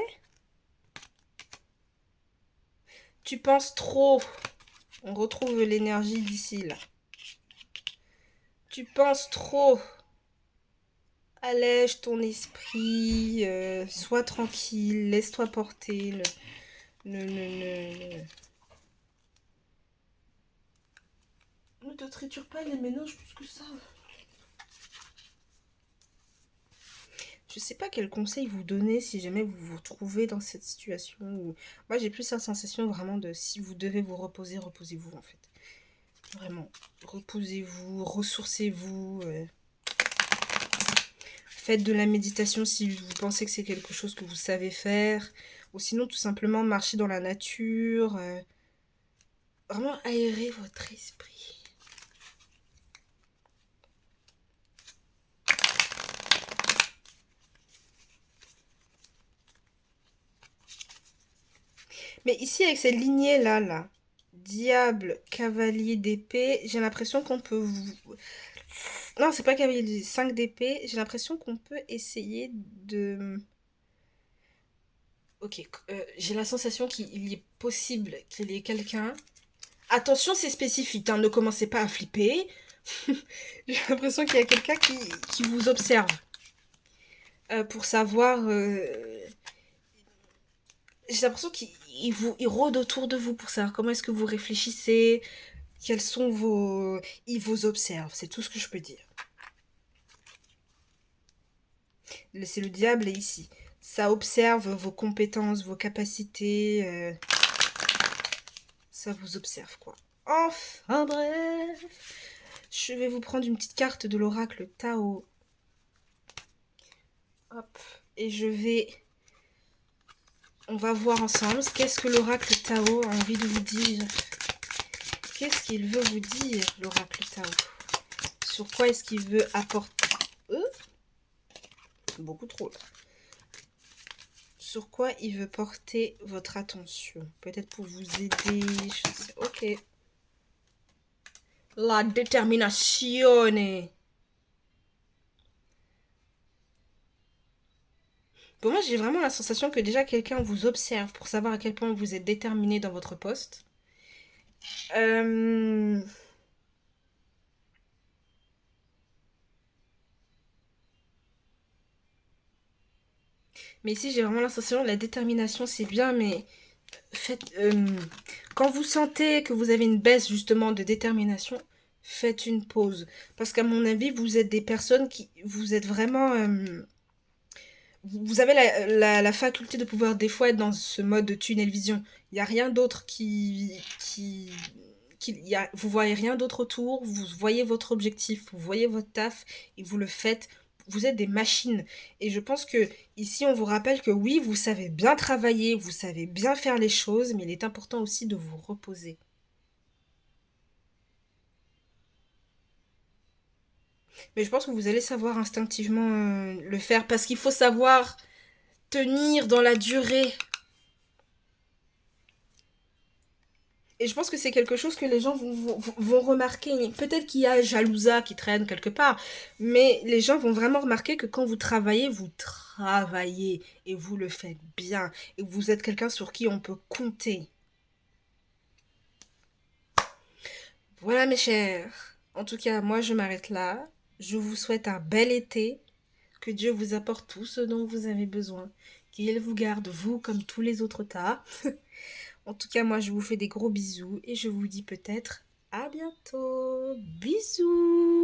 Tu penses trop. On retrouve l'énergie d'ici là. Tu penses trop. Allège ton esprit. Sois tranquille. Laisse-toi porter. Ne te triture pas les méninges plus que ça. Je sais pas quel conseil vous donner si jamais vous vous trouvez dans cette situation où... Moi j'ai plus la sensation vraiment de si vous devez vous reposer, reposez-vous en fait. Vraiment, reposez-vous, ressourcez-vous. Faites de la méditation si vous pensez que c'est quelque chose que vous savez faire. Ou sinon tout simplement marcher dans la nature. Vraiment aérer votre esprit. Mais ici avec cette lignée là, diable, cavalier d'épée, j'ai l'impression qu'on peut vous... Non, c'est pas cavalier d'épée, 5 d'épée, j'ai l'impression qu'on peut essayer de... Ok, j'ai la sensation qu'il est possible qu'il y ait quelqu'un... Attention, c'est spécifique, hein, ne commencez pas à flipper. J'ai l'impression qu'il y a quelqu'un qui vous observe. Pour savoir... J'ai l'impression qu'il rôde autour de vous pour savoir comment est-ce que vous réfléchissez, quels sont vos... Il vous observe, c'est tout ce que je peux dire. C'est le diable est ici. Ça observe vos compétences, vos capacités. Ça vous observe, quoi. Enfin bref. Je vais vous prendre une petite carte de l'oracle Tao. Hop. Et je vais... On va voir ensemble qu'est-ce que l'oracle Tao a envie de vous dire. Qu'est-ce qu'il veut vous dire, l'oracle Tao? Sur quoi est-ce qu'il veut apporter... Beaucoup trop, là. Sur quoi il veut porter votre attention? Peut-être pour vous aider, je sais. Ok. La détermination. Pour moi, j'ai vraiment la sensation que déjà quelqu'un vous observe pour savoir à quel point vous êtes déterminé dans votre poste. Mais ici, j'ai vraiment la sensation que la détermination, c'est bien, mais faites, quand vous sentez que vous avez une baisse justement de détermination, faites une pause. Parce qu'à mon avis, vous êtes des personnes qui... Vous êtes vraiment... vous avez la faculté de pouvoir des fois être dans ce mode de tunnel vision. Il n'y a rien d'autre vous voyez rien d'autre autour, vous voyez votre objectif, vous voyez votre taf et vous le faites. Vous êtes des machines. Et je pense que ici, on vous rappelle que oui, vous savez bien travailler, vous savez bien faire les choses, mais il est important aussi de vous reposer. Mais je pense que vous allez savoir instinctivement le faire parce qu'il faut savoir tenir dans la durée. Et je pense que c'est quelque chose que les gens vont remarquer. Peut-être qu'il y a jalousa qui traîne quelque part, mais les gens vont vraiment remarquer que quand vous travaillez et vous le faites bien. Et vous êtes quelqu'un sur qui on peut compter. Voilà mes chers. En tout cas, moi je m'arrête là. Je vous souhaite un bel été. Que Dieu vous apporte tout ce dont vous avez besoin. Qu'il vous garde, vous, comme tous les autres tas. En tout cas, moi, je vous fais des gros bisous et je vous dis peut-être à bientôt. Bisous!